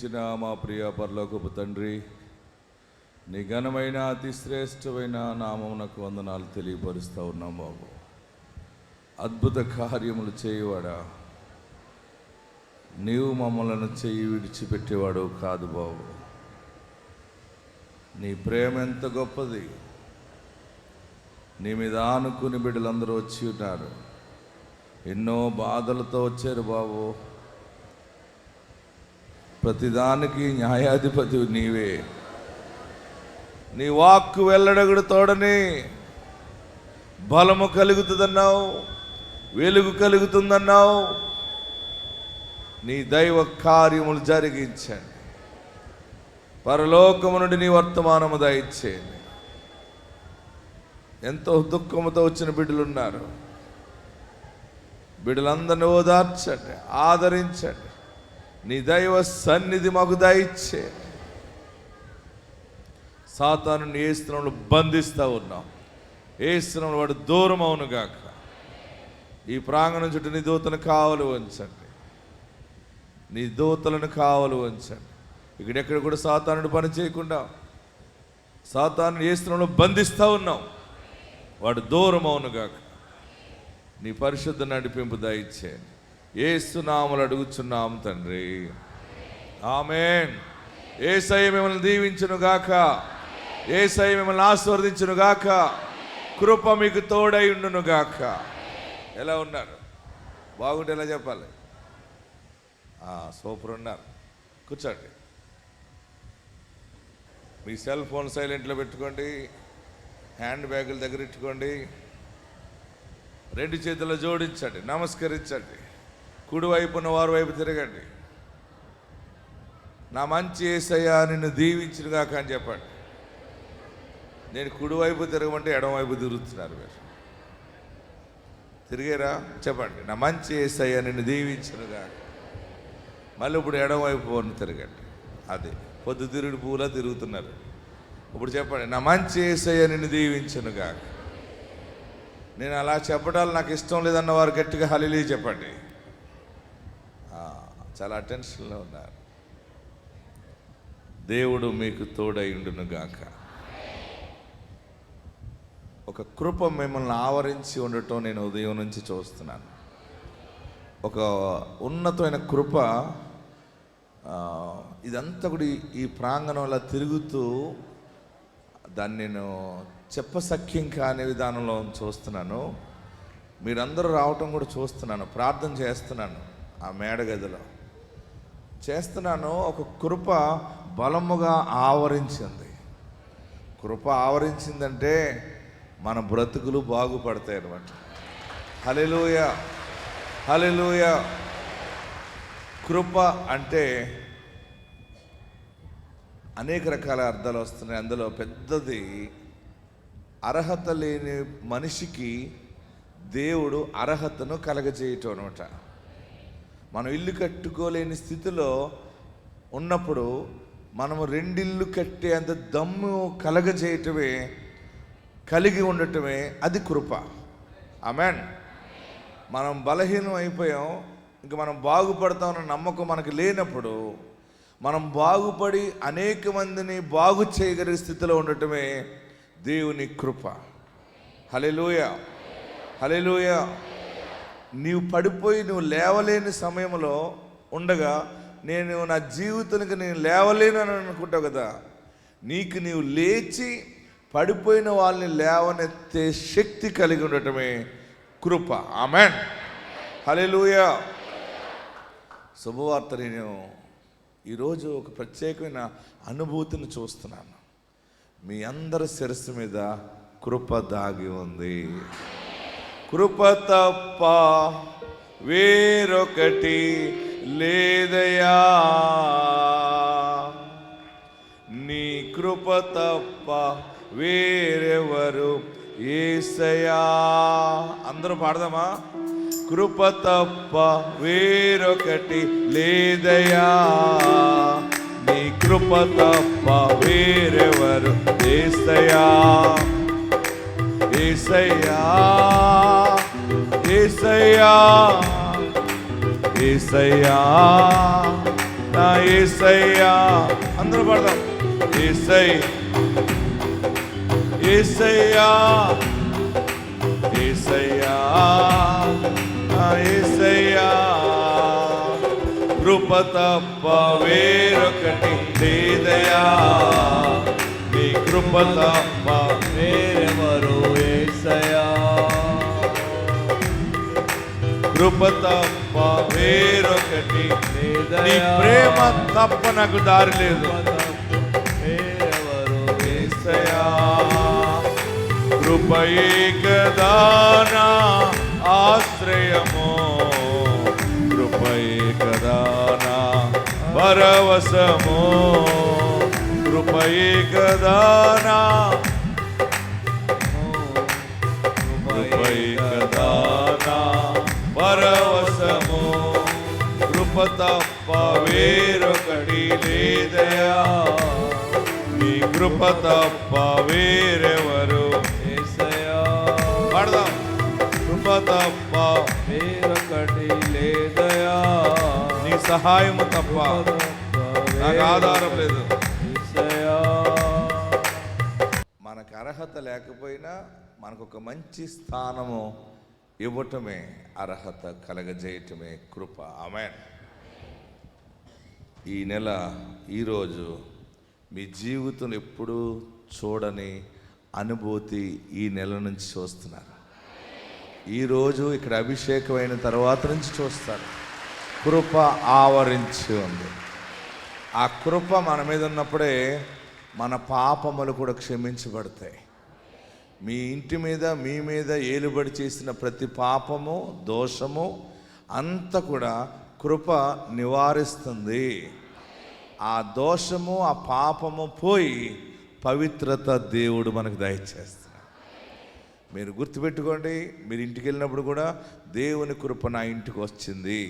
ఇచ్చిన మా ప్రియ పరలోకపు తండ్రి, నీ ఘనమైన అతి శ్రేష్టమైన నామమునకు వందనాలు తెలియపరుస్తూ ఉన్నాం బాబు. అద్భుత కార్యములు చేయవాడా, నీవు మమ్మలను చెయ్యి విడిచిపెట్టేవాడు కాదు బాబు. నీ ప్రేమ ఎంత గొప్పది. నీ మీద ఆనుకుని బిడ్డలందరూ వచ్చి ఉన్నారు. ఎన్నో బాధలతో వచ్చారు బాబు. ప్రతిదానికి న్యాయాధిపతి నీవే. నీ వాక్కు వెల్లడగుడు తోడని బలము కలుగుతుందన్నావు, వెలుగు కలుగుతుందన్నావు. నీ దైవ కార్యములు జరిగించండి. పరలోకము నుండి నీ వర్తమానము దయచేయండి. ఎంతో దుఃఖముతో వచ్చిన బిడ్డలున్నారు. బిడ్డలందరినీ ఓదార్చండి, ఆదరించండి. నీ దైవ సన్నిధి మాకు దయచేయండి. సాతానుని ఏ స్థలంలో బంధిస్తూ ఉన్నాం. ఏ స్థలంలో వాడు దూరం అవునుగాక. ఈ ప్రాంగణం చుట్టూ నీ దూతను కావలు ఉంచండి. నీ దూతలను కావలు ఉంచండి. ఇక్కడెక్కడ కూడా సాతానుడు పని చేయకుండా సాతాను ఏ స్థలంలో బంధిస్తూ ఉన్నాం. వాడు దూరం అవునుగాక. నీ పరిశుద్ధ నడిపింపు దయచేయండి. యేసు నామములో అడుగుచున్నాం తండ్రి, ఆమేన్. యేసయ్య మిమ్మల్ని దీవించును గాక. యేసయ్య మిమ్మల్ని ఆశీర్వదించును గాక. కృప మీకు తోడై ఉండును గాక. ఎలా ఉన్నారు? బాగుంటే ఎలా చెప్పాలి? సూపర్ ఉన్నారు. కూర్చోండి. మీ సెల్ ఫోన్ సైలెంట్లో పెట్టుకోండి. హ్యాండ్ బ్యాగుల దగ్గర ఇట్టుకోండి. రెండు చేతుల్లో జోడించండి, నమస్కరించండి. కుడి వైపున వారి వైపు తిరగండి. నా మంచి యేసయ్య నిన్ను దీవించునుగాక అని చెప్పండి. నేను కుడివైపు తిరగమంటే ఎడమవైపు తిరుగుతున్నారు మీరు. తిరిగారా? చెప్పండి, నా మంచి యేసయ్య నిన్ను దీవించునుగాక. మళ్ళీ ఇప్పుడు ఎడమవైపు తిరగండి. అదే పొద్దుతిరుగుడు పూలా తిరుగుతున్నారు. ఇప్పుడు చెప్పండి, నా మంచి యేసయ్య నిన్ను దీవించునుగాక. నేను అలా చెప్పడాలు నాకు ఇష్టం లేదన్న వారు గట్టిగా హల్లెలూయా చెప్పండి. చాలా అటెన్షన్లో ఉన్నారు. దేవుడు మీకు తోడై ఉండునుగాక. ఒక కృప మిమ్మల్ని ఆవరించి ఉండటం నేను ఉదయం నుంచి చూస్తున్నాను. ఒక ఉన్నతమైన కృప. ఇదంతా కూడా ఈ ప్రాంగణంలో తిరుగుతూ దాన్ని నేను చెప్పసఖ్యం కాని విధానంలో చూస్తున్నాను. మీరందరూ రావటం కూడా చూస్తున్నాను. ప్రార్థన చేస్తున్నాను. ఆ మేడగదిలో చేస్తున్నాను. ఒక కృప బలముగా ఆవరించింది. కృప ఆవరించిందంటే మన బ్రతుకులు బాగుపడతాయి అన్నమాట. హల్లెలూయా, హల్లెలూయా. కృప అంటే అనేక రకాల అర్థాలు వస్తున్నాయి. అందులో పెద్దది, అర్హత లేని మనిషికి దేవుడు అర్హతను కలగజేయటం అనమాట. మనం ఇల్లు కట్టుకోలేని స్థితిలో ఉన్నప్పుడు మనము రెండిల్లు కట్టే అంత దమ్ము కలగజేయటమే, కలిగి ఉండటమే అది కృప. ఆమేన్. మనం బలహీనం అయిపోయాం, ఇంకా మనం బాగుపడతామన్న నమ్మకం మనకు లేనప్పుడు మనం బాగుపడి అనేక మందిని బాగు చేయగలిగే స్థితిలో ఉండటమే దేవుని కృప. హల్లెలూయా, హల్లెలూయా. నీవు పడిపోయి నువ్వు లేవలేని సమయంలో ఉండగా నేను నా జీవితానికి నేను లేవలేను అని అనుకుంటావు కదా. నీకు నీవు లేచి పడిపోయిన వాళ్ళని లేవనెత్తే శక్తి కలిగి ఉండటమే కృప. ఆమేన్, హల్లెలూయా. శుభవార్త. నేను ఈరోజు ఒక ప్రత్యేకమైన అనుభూతిని చూస్తున్నాను. మీ అందరి శిరస్సు మీద కృప దాగి ఉంది. కృప తప్ప వేరొకటి లేదయా. నీ కృప తప్ప వేరెవరు యేసయ్యా. అందరూ పాడదామా? కృప తప్ప వేరొకటి లేదయా. నీ కృప తప్ప వేరెవరు యేసయ్యా. యేసయ్యా, యేసయ్యా, యేసయ్యా, నా యేసయ్యా. అందరూ పడదాం. యేసయ్యా యేసయ్యా యేసయ్యా నా యేసయ్యా. కృప తప్ప వేరొకటి లేదయా, నీ కృప తప్ప వేరెవరు యేసయ్యా. కృప తప్ప వేరొకటి లేదయా, నీ ప్రేమ తప్ప నాకు దారి లేదు. వేరెవరు యేసయ్యా. కృపయే కదా నా ఆశ్రయము, కృపయే కదా నా పరవశము, కృపయే కదా నా కృపయే కదా నా పరవశము. కృప తప్ప వేరొకటి లేదయా, నీ కృప తప్ప వేరెవరు యేసయ్యా. పాడదాం. కృప తప్ప వేరొకటి లేదయా, నీ సహాయము తప్ప నాకు ఆధారం లేదు. యేసయ్యా. మనకు అర్హత లేకపోయినా మనకు ఒక మంచి స్థానము ఇవ్వటమే అర్హత కలగజేయటమే కృప. ఆమేన్. ఈ నెల ఈరోజు మీ జీవితం ఎప్పుడూ చూడని అనుభూతి ఈ నెల నుంచి చూస్తున్నారు. ఈరోజు ఇక్కడ అభిషేకమైన తర్వాత నుంచి చూస్తారు. కృప ఆవరించి ఉంది. ఆ కృప మన మీద ఉన్నప్పుడే మన పాపములు కూడా క్షమించబడతాయి. మీ ఇంటి మీద మీ మీద ఏలుబడి చేసిన ప్రతి పాపము దోషము అంతా కూడా కృప నివారిస్తుంది. ఆ దోషము ఆ పాపము పోయి పవిత్రత దేవుడు మనకు దయచేస్తాడు. మీరు గుర్తుపెట్టుకోండి, మీరు ఇంటికి వెళ్ళినప్పుడు కూడా దేవుని కృప నా ఇంటికి వచ్చింది,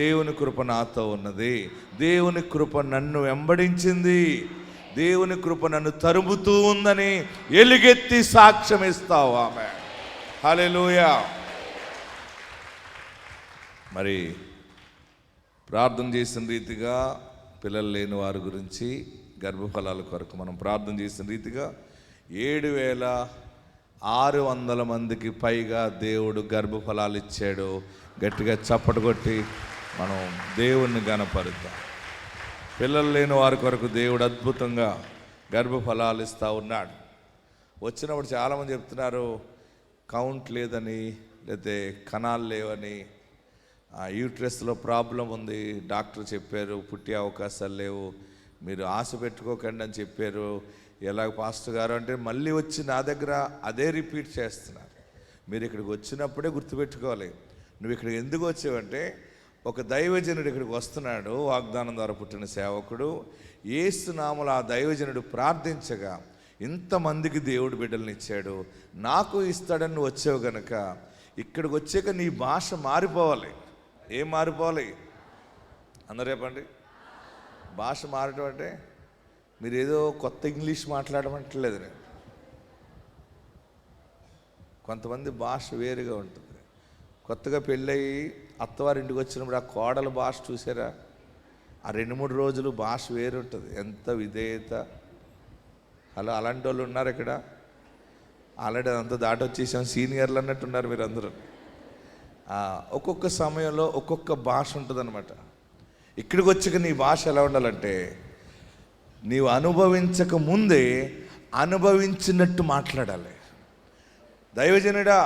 దేవుని కృప నాతో ఉన్నది, దేవుని కృప నన్ను వెంబడించింది, దేవుని కృప నన్ను తరుముతూ ఉందని ఎలుగెత్తి సాక్ష్యం ఇస్తావు. ఆమె హల్లెలూయా. మరి ప్రార్థన చేసిన రీతిగా పిల్లలు లేని వారి గురించి గర్భఫలాల కొరకు మనం ప్రార్థన చేసిన రీతిగా 7,600 మందికి పైగా దేవుడు గర్భఫలాలు ఇచ్చాడు. గట్టిగా చప్పటి కొట్టి మనం దేవుణ్ణి గణపరుద్దాం. పిల్లలు లేని వారి కొరకు దేవుడు అద్భుతంగా గర్భఫలాలు ఇస్తూ ఉన్నాడు. వచ్చినప్పుడు చాలామంది చెప్తున్నారు కౌంట్ లేదని, లేకపోతే కణాలు లేవని, యూట్రస్లో ప్రాబ్లం ఉంది, డాక్టర్ చెప్పారు పుట్టే అవకాశాలు లేవు, మీరు ఆశ పెట్టుకోకండి అని చెప్పారు. ఎలాగ పాస్టర్ గారు అంటే మళ్ళీ వచ్చి నా దగ్గర అదే రిపీట్ చేస్తున్నారు. మీరు ఇక్కడికి వచ్చినప్పుడే గుర్తుపెట్టుకోవాలి, నువ్వు ఇక్కడికి ఎందుకు వచ్చావంటే ఒక దైవజనుడు ఇక్కడికి వస్తున్నాడు, వాగ్దానం ద్వారా పుట్టిన సేవకుడు. యేసు నామములో ఆ దైవజనుడు ప్రార్థించగా ఇంతమందికి దేవుడు బిడ్డలను ఇచ్చాడు, నాకు ఇస్తాడని నువ్వు వచ్చావు గనక ఇక్కడికి వచ్చాక నీ భాష మారిపోవాలి. ఏం మారిపోవాలి? అందరూ చెప్పండి. భాష మారటం అంటే మీరు ఏదో కొత్త ఇంగ్లీష్ మాట్లాడమంటలేదు. నేను కొంతమంది భాష వేరుగా ఉంటుంది. కొత్తగా పెళ్ళయి అత్తవారింటికి వచ్చినప్పుడు ఆ కోడల భాష చూసారా? ఆ 2-3 రోజులు భాష వేరు ఉంటుంది. ఎంత విధేయత! అలాంటి వాళ్ళు ఉన్నారు ఇక్కడ. ఆల్రెడీ అదంతా దాటి వచ్చేసాం, సీనియర్లు అన్నట్టు ఉన్నారు మీరు అందరూ. ఒక్కొక్క సమయంలో ఒక్కొక్క భాష ఉంటుందన్నమాట. ఇక్కడికి వచ్చాక నీ భాష ఎలా ఉండాలంటే నీవు అనుభవించక ముందే అనుభవించినట్టు మాట్లాడాలి. దైవజనుడా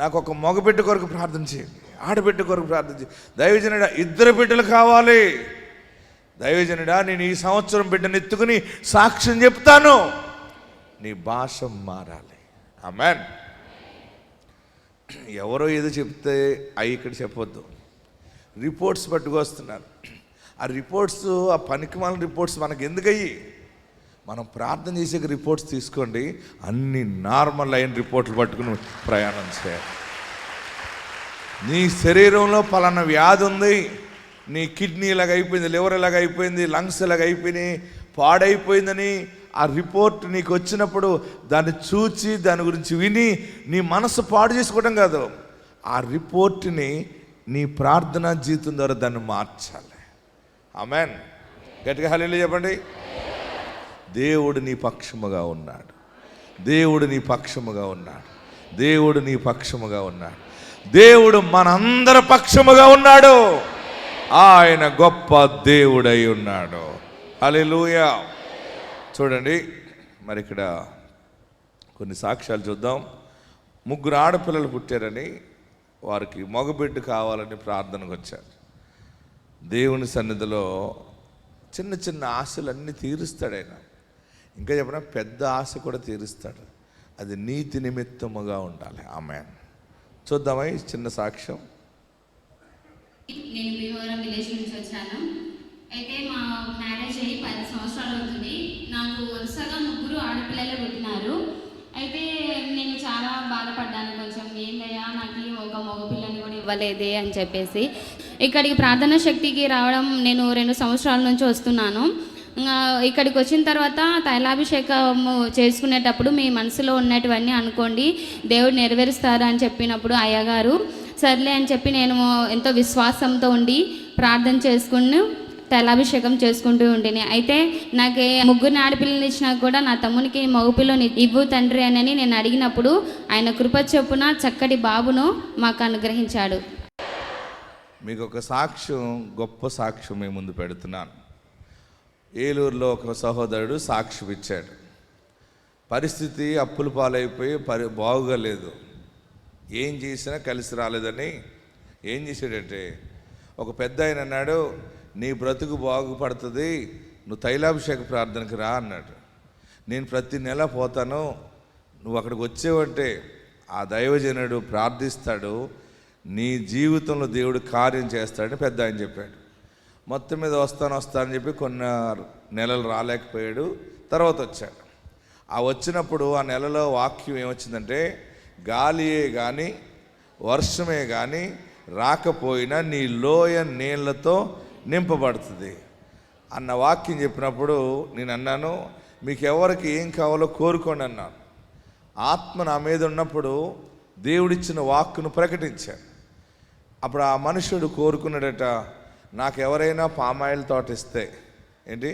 నాకు ఒక మగబిడ్డ కొరకు ప్రార్థన చేయండి, ఆడబిడ్డ కొరకు ప్రార్థన చేయండి. దైవజనుడా 2 బిడ్డలు కావాలి. దైవజనుడా నేను ఈ సంవత్సరం బిడ్డను ఎత్తుకుని సాక్ష్యం చెప్తాను. నీ భాష మారాలి. ఆమేన్. ఎవరో ఏదో చెప్తే అవి ఇక్కడ చెప్పొద్దు. రిపోర్ట్స్ పట్టుకొస్తున్నారు. ఆ రిపోర్ట్స్, ఆ పనికిమాలిన రిపోర్ట్స్ మనకు ఎందుకయ్యి? మనం ప్రార్థన చేసే రిపోర్ట్స్ తీసుకోండి, అన్ని నార్మల్ అయిన రిపోర్ట్లు పట్టుకుని ప్రయాణం చేయాలి. నీ శరీరంలో పలానా వ్యాధి ఉంది, నీ కిడ్నీ ఇలాగ అయిపోయింది, లివర్ ఇలాగ అయిపోయింది, లంగ్స్ ఇలాగ అయిపోయినాయి, పాడైపోయిందని ఆ రిపోర్ట్ నీకు వచ్చినప్పుడు దాన్ని చూచి దాని గురించి విని నీ మనసు పాడు చేసుకోవడం కాదు, ఆ రిపోర్ట్ని నీ ప్రార్థనా జీవితం ద్వారా దాన్ని మార్చాలి. ఆమేన్. గట్టిగా హల్లెలూయా చెప్పండి. దేవుడు నీ పక్షముగా ఉన్నాడు. దేవుడు నీ పక్షముగా ఉన్నాడు. దేవుడు నీ పక్షముగా ఉన్నాడు. దేవుడు మనందరి పక్షముగా ఉన్నాడు. ఆయన గొప్ప దేవుడై ఉన్నాడు. హల్లెలూయా. చూడండి, మరి ఇక్కడ కొన్ని సాక్ష్యాలు చూద్దాం. 3 ఆడపిల్లలు పుట్టారని, వారికి మగబిడ్డ కావాలని ప్రార్థనకు వచ్చారు. దేవుని సన్నిధిలో చిన్న చిన్న ఆశలన్నీ తీరుస్తాడు ఆయన. ఇంకా చెప్పిన పెద్ద ఆశ కూడా తీరుస్తాడు. అది నీతి నిమిత్తముగా ఉండాలి. ఆమేన్. చూద్దామా ఈ చిన్న సాక్ష్యం. నేను భీమవరం విలేజ్ నుంచి వచ్చాను. అయితే మా మ్యారేజ్ అయ్యి 10 సంవత్సరాలు అవుతుంది. నాకు వరుసగా 3 ఆడపిల్లలు పుట్టినారు. అయితే నేను చాలా బాధపడ్డాను. కొంచెం ఏందయ్యా నాకు ఒక మగపిల్లని కూడా ఇవ్వలేదే అని చెప్పేసి ఇక్కడికి ప్రార్థనా శక్తికి రావడం నేను 2 సంవత్సరాల నుంచి వస్తున్నాను. ఇక్కడికి వచ్చిన తర్వాత తైలాభిషేకం చేసుకునేటప్పుడు మీ మనసులో ఉన్నటువన్నీ అనుకోండి, దేవుడు నెరవేరుస్తారు అని చెప్పినప్పుడు అయ్యగారు సర్లే అని చెప్పి నేను ఎంతో విశ్వాసంతో ఉండి ప్రార్థన చేసుకుని తైలాభిషేకం చేసుకుంటూ ఉంటేనే. అయితే నాకు 3 ఆడపిల్లలు ఇచ్చినా కూడా నా తమ్మునికి మగపిల్లని ఇవ్వు తండ్రి అని నేను అడిగినప్పుడు ఆయన కృప చొప్పున చక్కటి బాబును మాకు అనుగ్రహించాడు. మీకు ఒక సాక్ష్యం, గొప్ప సాక్ష్యం మీ ముందు పెడుతున్నాను. ఏలూరులో ఒక సహోదరుడు సాక్ష్యం ఇచ్చాడు. పరిస్థితి అప్పుల పాలైపోయి బాగుగా లేదు. ఏం చేసినా కలిసి రాలేదని ఏం చేశాడంటే, ఒక పెద్ద ఆయన అన్నాడు, నీ బ్రతుకు బాగుపడుతుంది, నువ్వు తైలాభిషేక ప్రార్థనకి రా అన్నాడు. నేను ప్రతి నెల పోతాను, నువ్వు అక్కడికి వచ్చేవంటే ఆ దైవజనుడు ప్రార్థిస్తాడు, నీ జీవితంలో దేవుడు కార్యం చేస్తాడని పెద్ద ఆయన చెప్పాడు. మొత్తం మీద వస్తానని చెప్పి కొన్ని నెలలు రాలేకపోయాడు. తర్వాత వచ్చాడు. ఆ వచ్చినప్పుడు ఆ నెలలో వాక్యం ఏమొచ్చిందంటే, గాలియే కానీ వర్షమే కానీ రాకపోయినా నీ లోయ నీళ్లతో నింపబడుతుంది అన్న వాక్యం చెప్పినప్పుడు నేను అన్నాను, మీకు ఎవరికి ఏం కావాలో కోరుకోండి అన్నాను. ఆత్మ నా మీద ఉన్నప్పుడు దేవుడిచ్చిన వాక్కును ప్రకటించాను. అప్పుడు ఆ మనుషుడు కోరుకున్నాడట, నాకు ఎవరైనా పామాయిల్ తోట ఇస్తే, ఏంటి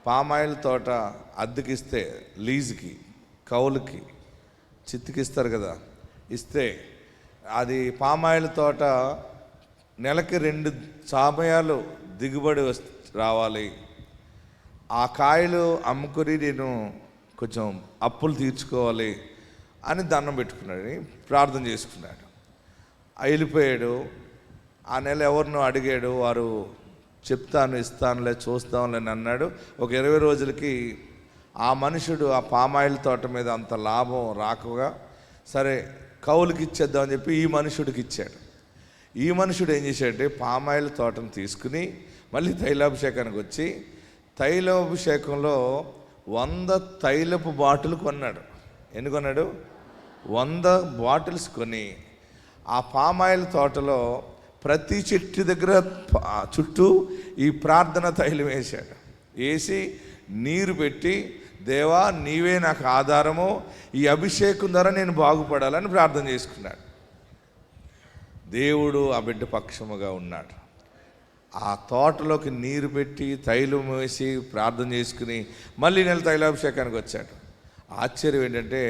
పామాయిల్ తోట అద్దెకిస్తే, లీజుకి కౌలుకి చిత్తుకిస్తారు కదా, ఇస్తే అది పామాయిల్ తోట నెలకి 2 సమయాలు దిగుబడి రావాలి, ఆ కాయలు అమ్ముకొని నేను కొంచెం అప్పులు తీర్చుకోవాలి అని దండం పెట్టుకున్నాడు, ప్రార్థన చేసుకున్నాడు. వెళ్ళిపోయాడు. ఆ నెల ఎవరినో అడిగాడు, వారు చెప్తాను ఇస్తానులే చూస్తానులే అని అన్నాడు. ఒక 20 రోజులకి ఆ మనుషుడు ఆ పామాయిల్ తోట మీద అంత లాభం రాకగా సరే కౌలుకి ఇచ్చేద్దామని చెప్పి ఈ మనుషుడికి ఇచ్చాడు. ఈ మనుషుడు ఏం చేశాడంటే పామాయిల్ తోటను తీసుకుని మళ్ళీ తైలాభిషేకానికి వచ్చి తైలాభిషేకంలో 100 తైలపు బాటిల్ కొన్నాడు. ఎన్ని కొన్నాడు? 100 బాటిల్స్ కొని ఆ పామాయిల్ తోటలో ప్రతి చెట్టు దగ్గర చుట్టూ ఈ ప్రార్థన తైలం వేశాడు. వేసి నీరు పెట్టి, దేవా నీవే నాకు ఆధారము, ఈ అభిషేకం ద్వారా నేను బాగుపడాలని ప్రార్థన చేసుకున్నాడు. దేవుడు ఆ బిడ్డ పక్షముగా ఉన్నాడు. ఆ తోటలోకి నీరు పెట్టి తైలం వేసి ప్రార్థన చేసుకుని మళ్ళీ నెల తైలాభిషేకానికి వచ్చాడు. ఆశ్చర్యం ఏంటంటే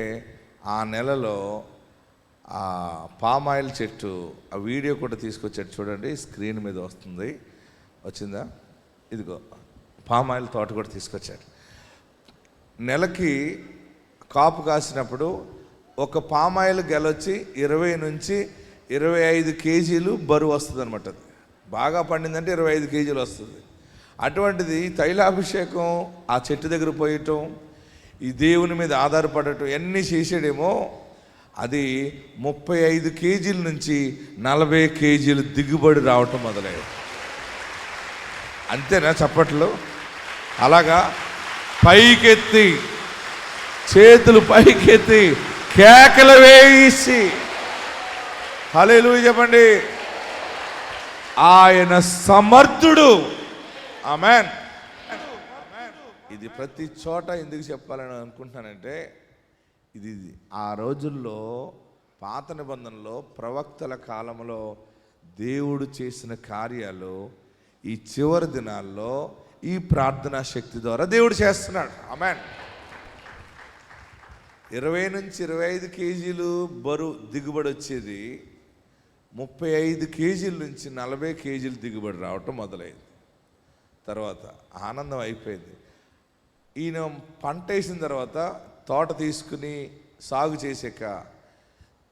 ఆ నెలలో ఆ పామాయిల్ చెట్టు, ఆ వీడియో కూడా తీసుకొచ్చాడు. చూడండి, స్క్రీన్ మీద వస్తుంది, వచ్చిందా? ఇదిగో పామాయిల్ తోట కూడా తీసుకొచ్చాడు. నెలకి కాపు కాసినప్పుడు ఒక పామాయిల్ గెలొచ్చి 20 నుంచి 25 కేజీలు బరువు వస్తుంది అనమాట. అది బాగా పండిందంటే 25 కేజీలు వస్తుంది. అటువంటిది తైలాభిషేకం ఆ చెట్టు దగ్గర పోయటం, ఈ దేవుని మీద ఆధారపడటం ఎన్ని చేసాడేమో, అది 35 కేజీల నుంచి 40 కేజీలు దిగుబడి రావటం మొదలయ్యాయి. అంతేనా చప్పట్లు? అలాగా పైకెత్తి, చేతులు పైకెత్తి కేకలు వేసి హల్లెలూయా చెప్పండి. ఆయన సమర్థుడు. ఆమేన్. ఇది ప్రతి చోట ఎందుకు చెప్పాలని అనుకుంటున్నానంటే, ఇది ఆ రోజుల్లో పాత నిబంధనలో ప్రవక్తల కాలంలో దేవుడు చేసిన కార్యాలు ఈ చివరి దినాల్లో ఈ ప్రార్థనా శక్తి ద్వారా దేవుడు చేస్తున్నాడు. ఆమేన్. 20 నుంచి 25 కేజీలు బరువు దిగుబడి వచ్చేది 35 కేజీల నుంచి 40 కేజీలు దిగుబడి రావటం మొదలైంది. తర్వాత ఆనందం అయిపోయింది. ఈయన పంట వేసిన తర్వాత తోట తీసుకుని సాగు చేసాక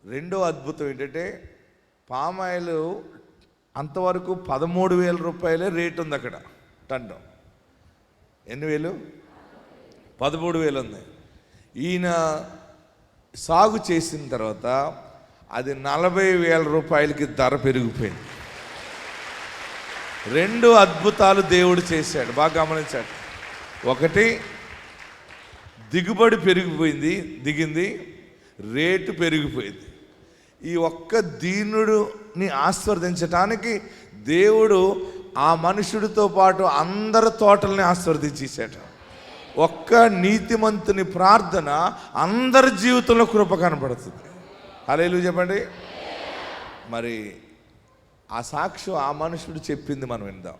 రెండో అద్భుతం ఏంటంటే పామాయిల్ అంతవరకు 13,000 రూపాయలే రేటు ఉంది అక్కడ. టన్ను ఎన్ని వేలు? 13,000 ఉంది. ఈయన సాగు చేసిన తర్వాత అది 40,000 రూపాయలకి ధర పెరిగిపోయింది. రెండు అద్భుతాలు దేవుడు చేశాడు. బాగా గమనించాడు. ఒకటి, దిగుబడి పెరిగిపోయింది, దిగింది, రేటు పెరిగిపోయింది. ఈ ఒక్క దీనుడిని ఆశీర్వదించటానికి దేవుడు ఆ మనుషుడితో పాటు అందరి తోటల్ని ఆశీర్వదించేశాడు. ఒక్క నీతిమంతుని ప్రార్థన అందరి జీవితంలో కృప కనపడుతుంది. హల్లెలూయా చెప్పండి. మరి ఆ సాక్ష్యం ఆ మనుషుడు చెప్పింది మనం విందాం.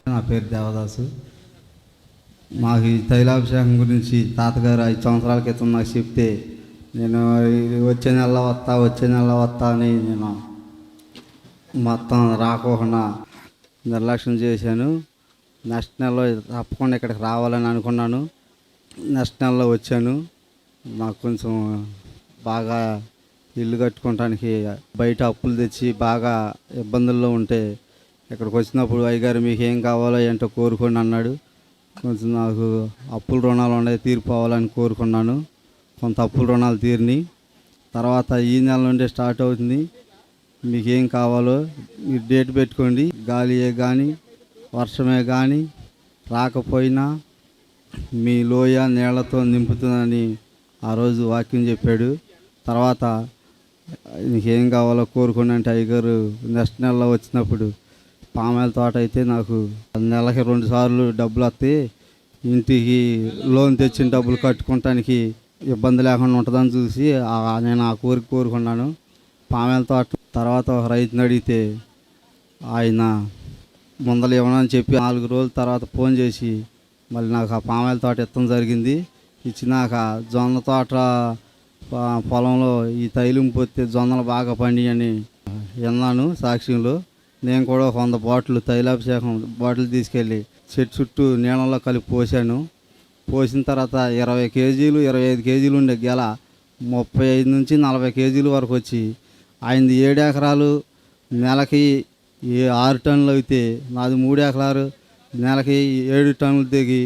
నా పేరు దేవదాసు. మాకు ఈ తైలాభిషేకం గురించి తాతగారు 5 సంవత్సరాల క్రితం నాకు చెప్తే నేను వచ్చే నెల వస్తా అని నేను మొత్తం రాకోకుండా నిర్లక్ష్యం చేశాను. నెక్స్ట్ నెలలో తప్పకుండా ఇక్కడికి రావాలని అనుకున్నాను. నెక్స్ట్ నెలలో వచ్చాను. నాకు కొంచెం బాగా ఇల్లు కట్టుకోవటానికి బయట అప్పులు తెచ్చి బాగా ఇబ్బందుల్లో ఉంటే ఇక్కడికి వచ్చినప్పుడు అయ్యగారు మీకు ఏం కావాలో ఏంటో కోరుకోండి అన్నాడు. కొంచెం నాకు అప్పుల రుణాలు ఉన్నాయి, తీరిపోవాలని కోరుకున్నాను. కొంత అప్పుల రుణాలు తీరిని. తర్వాత ఈ నెల నుండి స్టార్ట్ అవుతుంది. మీకు ఏం కావాలో మీరు డేట్ పెట్టుకోండి. గాలియే కానీ వర్షమే కానీ రాకపోయినా మీ లోయ నీళ్లతో నింపుతుందని ఆ రోజు వాక్యం చెప్పాడు. తర్వాత నీకేం కావాలో కోరుకోండి అంటే అయ్యగారు నెక్స్ట్ నెలలో వచ్చినప్పుడు పామాయిల తోట అయితే నాకు నెలకి 2 సార్లు డబ్బులు వస్తాయి, ఇంటికి లోన్ తెచ్చిన డబ్బులు కట్టుకోవటానికి ఇబ్బంది లేకుండా ఉంటుందని చూసి నేను ఆ కోరిక కోరుకున్నాను. పామాయిల తోట తర్వాత ఒక రైతుని అడిగితే ఆయన ముందలు ఇవ్వనని చెప్పి 4 రోజుల తర్వాత ఫోన్ చేసి మళ్ళీ నాకు ఆ పామాయిల తోట ఇవ్వడం జరిగింది. ఇచ్చినాక జొన్న తోట పొలంలో ఈ తైలం పోతే జొన్నలు బాగా పండియని విన్నాను సాక్ష్యంలో. నేను కూడా 100 బాటిల్ తైలాభిషేకం బాటిల్ తీసుకెళ్ళి చెట్టు చుట్టూ నీళ్ళలో కలిపి పోసాను. పోసిన తర్వాత 20 కేజీలు 25 కేజీలు ఉండే గెల 35 నుంచి 40 కేజీల వరకు వచ్చి ఆయనది 7 ఎకరాలు నెలకి 6 టన్నులు అయితే నాది 3 ఎకరాలు నెలకి 7 టన్నులు దిగి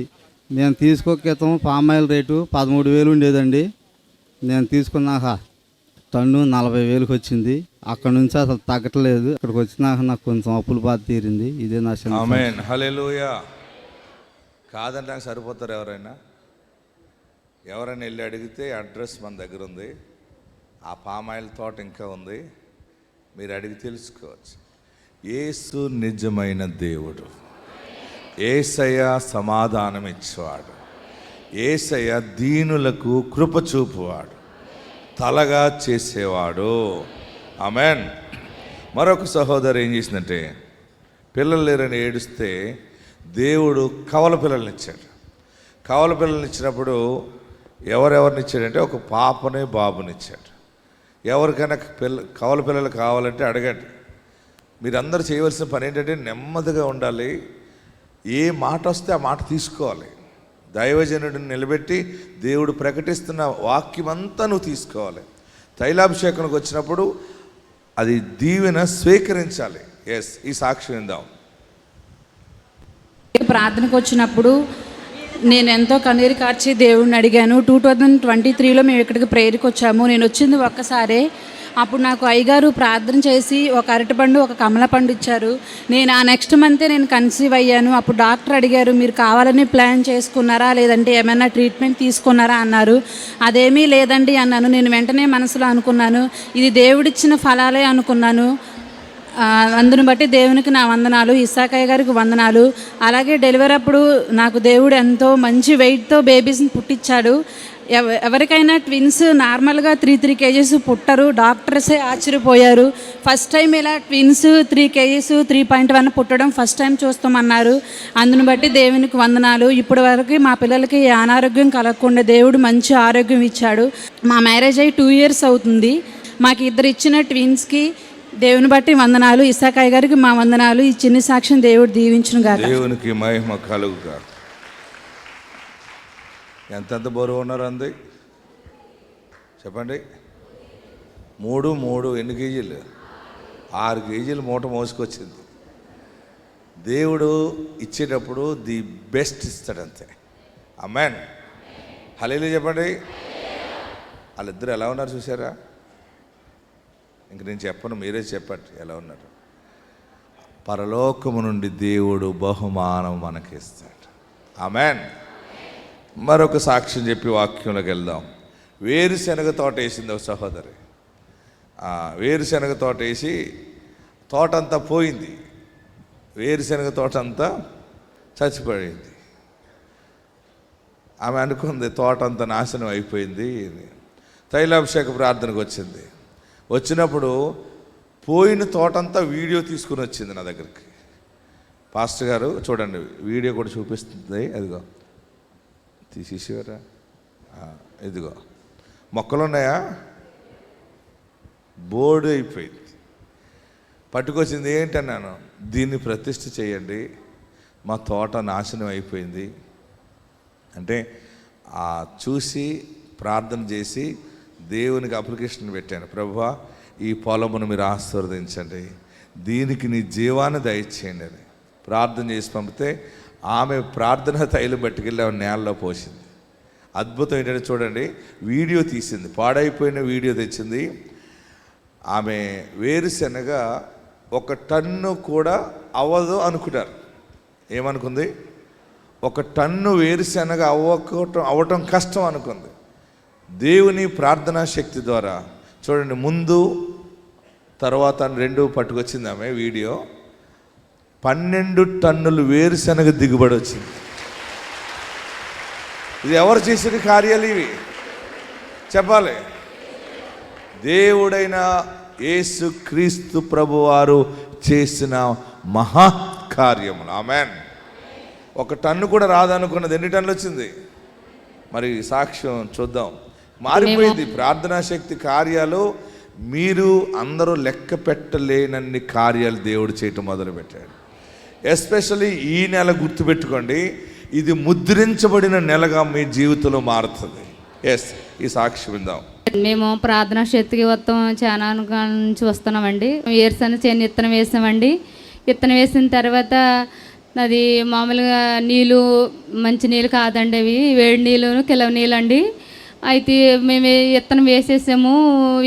నేను తీసుకో క్రితం పామాయిల్ రేటు 13,000 ఉండేదండి. నేను తీసుకున్నాక టన్ను 40,000కి వచ్చింది. అక్కడ నుంచి అసలు తగ్గట్లేదు. ఇక్కడికి వచ్చినాక నాకు కొంచెం అప్పుల బాధ తీరింది. ఇదే నా ఆమేన్. హల్లెలూయా. కాదంటే నాకు సరిపోతారు ఎవరైనా వెళ్ళి అడిగితే అడ్రస్ మన దగ్గర ఉంది. ఆ పామాయిల్ తోట ఇంకా ఉంది, మీరు అడిగి తెలుసుకోవచ్చు. యేసు నిజమైన దేవుడు. యేసయ్య సమాధానం ఇచ్చేవాడు. యేసయ్య దీనులకు కృప చూపువాడు, తలగా చేసేవాడు. ఆమేన్. మరొక సహోదరు ఏం చేసిందంటే పిల్లలు లేరని ఏడుస్తే దేవుడు కవల పిల్లల్ని ఇచ్చాడు. కవల పిల్లల్ని ఇచ్చినప్పుడు ఎవరెవరిని ఇచ్చాడంటే ఒక పాపని బాబుని ఇచ్చాడు. ఎవరికైనా కవల పిల్లలు కావాలంటే అడగండి. మీరందరూ చేయవలసిన పని ఏంటంటే నెమ్మదిగా ఉండాలి. ఏ మాట వస్తే ఆ మాట తీసుకోవాలి. దైవజనుడిని నిలబెట్టి దేవుడు ప్రకటిస్తున్న వాక్యం అంతా నువ్వు తీసుకోవాలి. తైలాభిషేకానికి వచ్చినప్పుడు అది దీవెన స్వీకరించాలి. ఎస్, ఈ సాక్ష్యం విందాం. ప్రార్థనకు వచ్చినప్పుడు నేను ఎంతో కన్నీరు కార్చి దేవుడిని అడిగాను. 2023లో మేము ఇక్కడికి ప్రేయర్కి వచ్చాము. నేను వచ్చింది ఒక్కసారే. అప్పుడు నాకు అయ్యగారు ప్రార్థన చేసి ఒక అరటిపండు ఒక కమల పండు ఇచ్చారు. నేను ఆ నెక్స్ట్ మంతే నేను కన్సీవ్ అయ్యాను. అప్పుడు డాక్టర్ అడిగారు, మీరు కావాలని ప్లాన్ చేసుకున్నారా లేదంటే ఏమైనా ట్రీట్మెంట్ తీసుకున్నారా అన్నారు. అదేమీ లేదండి అన్నాను. నేను వెంటనే మనసులో అనుకున్నాను, ఇది దేవుడిచ్చిన ఫలాలే అనుకున్నాను. అందును బట్టి దేవునికి నా వందనాలు, ఇస్సాకయ్య గారికి వందనాలు. అలాగే డెలివరీ అప్పుడు నాకు దేవుడు ఎంతో మంచి వెయిట్తో బేబీస్ని పుట్టించాడు. ఎవరికైనా ట్విన్స్ నార్మల్గా 3 kgs పుట్టరు, డాక్టర్సే ఆశ్చర్యపోయారు. ఫస్ట్ టైం ఇలా ట్విన్స్ 3 kgs 3.1 పుట్టడం ఫస్ట్ టైం చూస్తామన్నారు. అందును బట్టి దేవునికి వందనాలు. ఇప్పటి వరకు మా పిల్లలకి అనారోగ్యం కలగకుండా దేవుడు మంచి ఆరోగ్యం ఇచ్చాడు. మా మ్యారేజ్ అయ్యి 2 years అవుతుంది. మాకు 2 ఇచ్చిన ట్విన్స్కి దేవుని బట్టి వందనాలు. ఇస్సాకయ్య గారికి మా వందనాలు. ఈ చిన్న సాక్ష్యం దేవుడు దీవించును గాక. దేవునికి మహిమ కలుగుగా. ఎంతెంత బరువు ఉన్నారు అంది చెప్పండి. 3 ఎన్ని కేజీలు? 6 kgs మూట మోసుకొచ్చింది. దేవుడు ఇచ్చేటప్పుడు ది బెస్ట్ ఇస్తాడంతే. ఆమేన్. హల్లెలూయా చెప్పండి. వాళ్ళిద్దరు ఎలా ఉన్నారు చూసారా? ఇంక నేను చెప్పను, మీరే చెప్పండి ఎలా ఉన్నారు. పరలోకము నుండి దేవుడు బహుమానం మనకిస్తాడు. ఆమేన్. మరొక సాక్ష్యం చెప్పి వాక్యంలోకి వెళ్దాం. వేరుశనగ తోట వేసింది ఒక సహోదరి. వేరుశనగ తోట వేసి తోటంతా పోయింది. వేరుశనగ తోట అంతా చచ్చిపోయింది. ఆమె అనుకుంది తోట అంతా నాశనం అయిపోయింది. తైలాభిషేక ప్రార్థనకు వచ్చింది. వచ్చినప్పుడు పోయిన తోటంతా వీడియో తీసుకుని వచ్చింది నా దగ్గరికి. పాస్టర్ గారు చూడండి, వీడియో కూడా చూపిస్తుంది. అదిగో తీసేసేవారా? ఇదిగో మొక్కలు ఉన్నాయా? బోర్డు అయిపోయింది. పట్టుకొచ్చింది. ఏంటన్నాను, దీన్ని ప్రతిష్ఠ చేయండి, మా తోట నాశనం అయిపోయింది అంటే చూసి ప్రార్థన చేసి దేవునికి అప్లికేషన్ పెట్టాను. ప్రభువా, ఈ పొలమును మీరు ఆశీర్వదించండి, దీనికి నీ జీవాన్ని దయచేయండి అని ప్రార్థన చేసి పంపితే ఆమె ప్రార్థన తైలం పట్టుకెళ్ళి ఆమె నేలలో పోసింది. అద్భుతం ఏంటంటే చూడండి, వీడియో తీసింది, పాడైపోయిన వీడియో తెచ్చింది. ఆమె వేరుశనగ 1 టన్ను కూడా అవ్వదు అనుకుంటారు. ఏమనుకుంది? 1 టన్ను వేరుశనగ అవ్వటం కష్టం అనుకుంది. దేవుని ప్రార్థనా శక్తి ద్వారా చూడండి, ముందు తర్వాత 2 పట్టుకొచ్చింది ఆమె వీడియో. 12 టన్నులు వేరుశనగ దిగుబడి వచ్చింది. ఇది ఎవరు చేసిన కార్యాలు ఇవి చెప్పాలి? దేవుడైన యేసు క్రీస్తు ప్రభువారు చేసిన మహత్కార్యములు. ఆమేన్. 1 టన్ను కూడా రాదనుకున్నది ఎన్ని టన్నులు వచ్చింది? మరి సాక్ష్యం చూద్దాం. మారిపోయింది ప్రార్థనా శక్తి కార్యాలు. మీరు అందరూ లెక్క పెట్టలేనన్ని కార్యాలు దేవుడు చేయటం మొదలుపెట్టాడు. ఎస్పెషల్లీ ఈ నెల గుర్తుపెట్టుకోండి, ఇది ముద్రించబడిన నెలగా మీ జీవితంలో మారుతుంది. ఎస్, ఈ సాక్షి విందాం. మేము ప్రార్థనా శక్తికి మొత్తం చాలా నుంచి వస్తున్నామండి. ఏరుశనగ చేను విత్తనం వేసామండి. విత్తనం వేసిన తర్వాత అది మామూలుగా నీళ్ళు మంచి నీళ్ళు కాదండి, అవి వేడి నీళ్ళు కిలవ నీళ్ళు అండి. అయితే మేము విత్తనం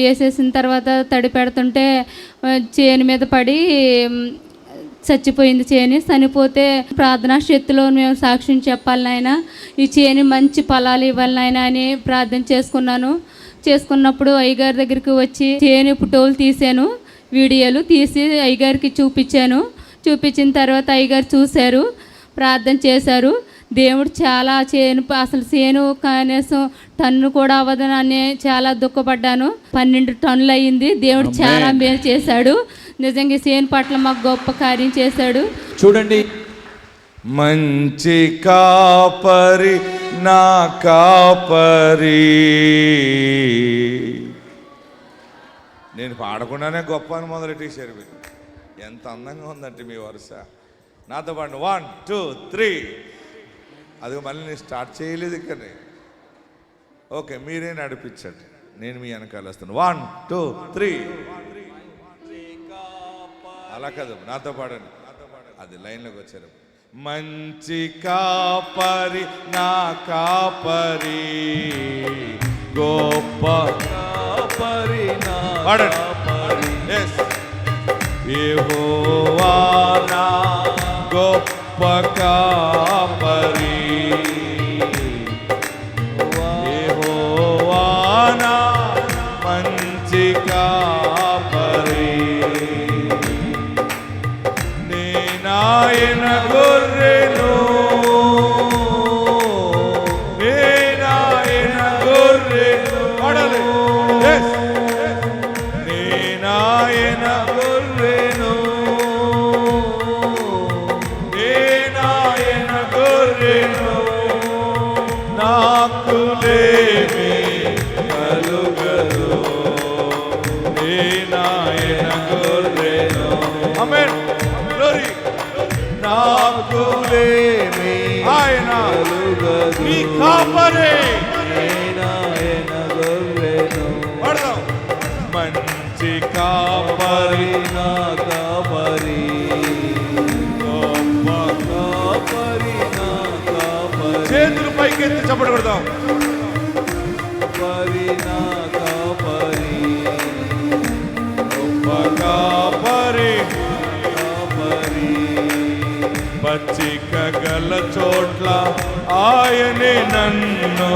వేసేసిన తర్వాత తడి పెడుతుంటే చేను మీద పడి చచ్చిపోయింది. చేను చనిపోతే ప్రార్థనా శక్తిలో మేము సాక్ష్యం చెప్పాలి నాయన, ఈ చేను మంచి ఫలాలు ఇవ్వాలి నాయన అని ప్రార్థన చేసుకున్నప్పుడు అయ్యగారి దగ్గరికి వచ్చి చేను ఫోటోలు తీసాను, వీడియోలు తీసి అయ్యగారికి చూపించిన తర్వాత అయ్యగారు చూశారు, ప్రార్థన చేశారు. దేవుడు చాలా అసలు చేను కనీసం టన్ను కూడా అవ్వదని చాలా దుఃఖపడ్డాను. 12 టన్నులు అయ్యింది. దేవుడు చాలా మేలు చేశాడు. నిజంగా చేను పట్ల మాకు గొప్ప కార్యం చేశాడు. చూడండి, మంచి కాపరి నా కాపరి. నేను పాడకుండానే గొప్ప అని మొదలెట్టేశారు మీరు. ఎంత అందంగా ఉందంటే మీ వరుస. నాతో పాటు 1 2 3. అది మళ్ళీ నేను స్టార్ట్ చేయలేదు ఇక్కడ. ఓకే, మీరే నడిపించండి, నేను మీ వెనకాల వస్తాను. 1 2 3. అలా కాదు, నాతో పాడండి. అది లైన్లోకి వచ్చారు. మంచి కాపరి నా కాపరి, గొప్ప కాపరి నా పాడండి. యెహోవా నా గొప్ప కాపరి, యెహోవా నా మంచి కాపరి. లేమి ఆయన కలుగదు. నీ కాపరి. నేనాయన గొర్రెను పడదాం. మంచి కాపరి నా కాపరి గొప్ప కాపరి నా కాపరి చేతులు పైకెత్తి చప్పట్లు కొడదాం. కాపరి నా కాపరి గొప్ప కాపరి కాపరి పచ్చిక గల చోట్ల ఆయనే నన్ను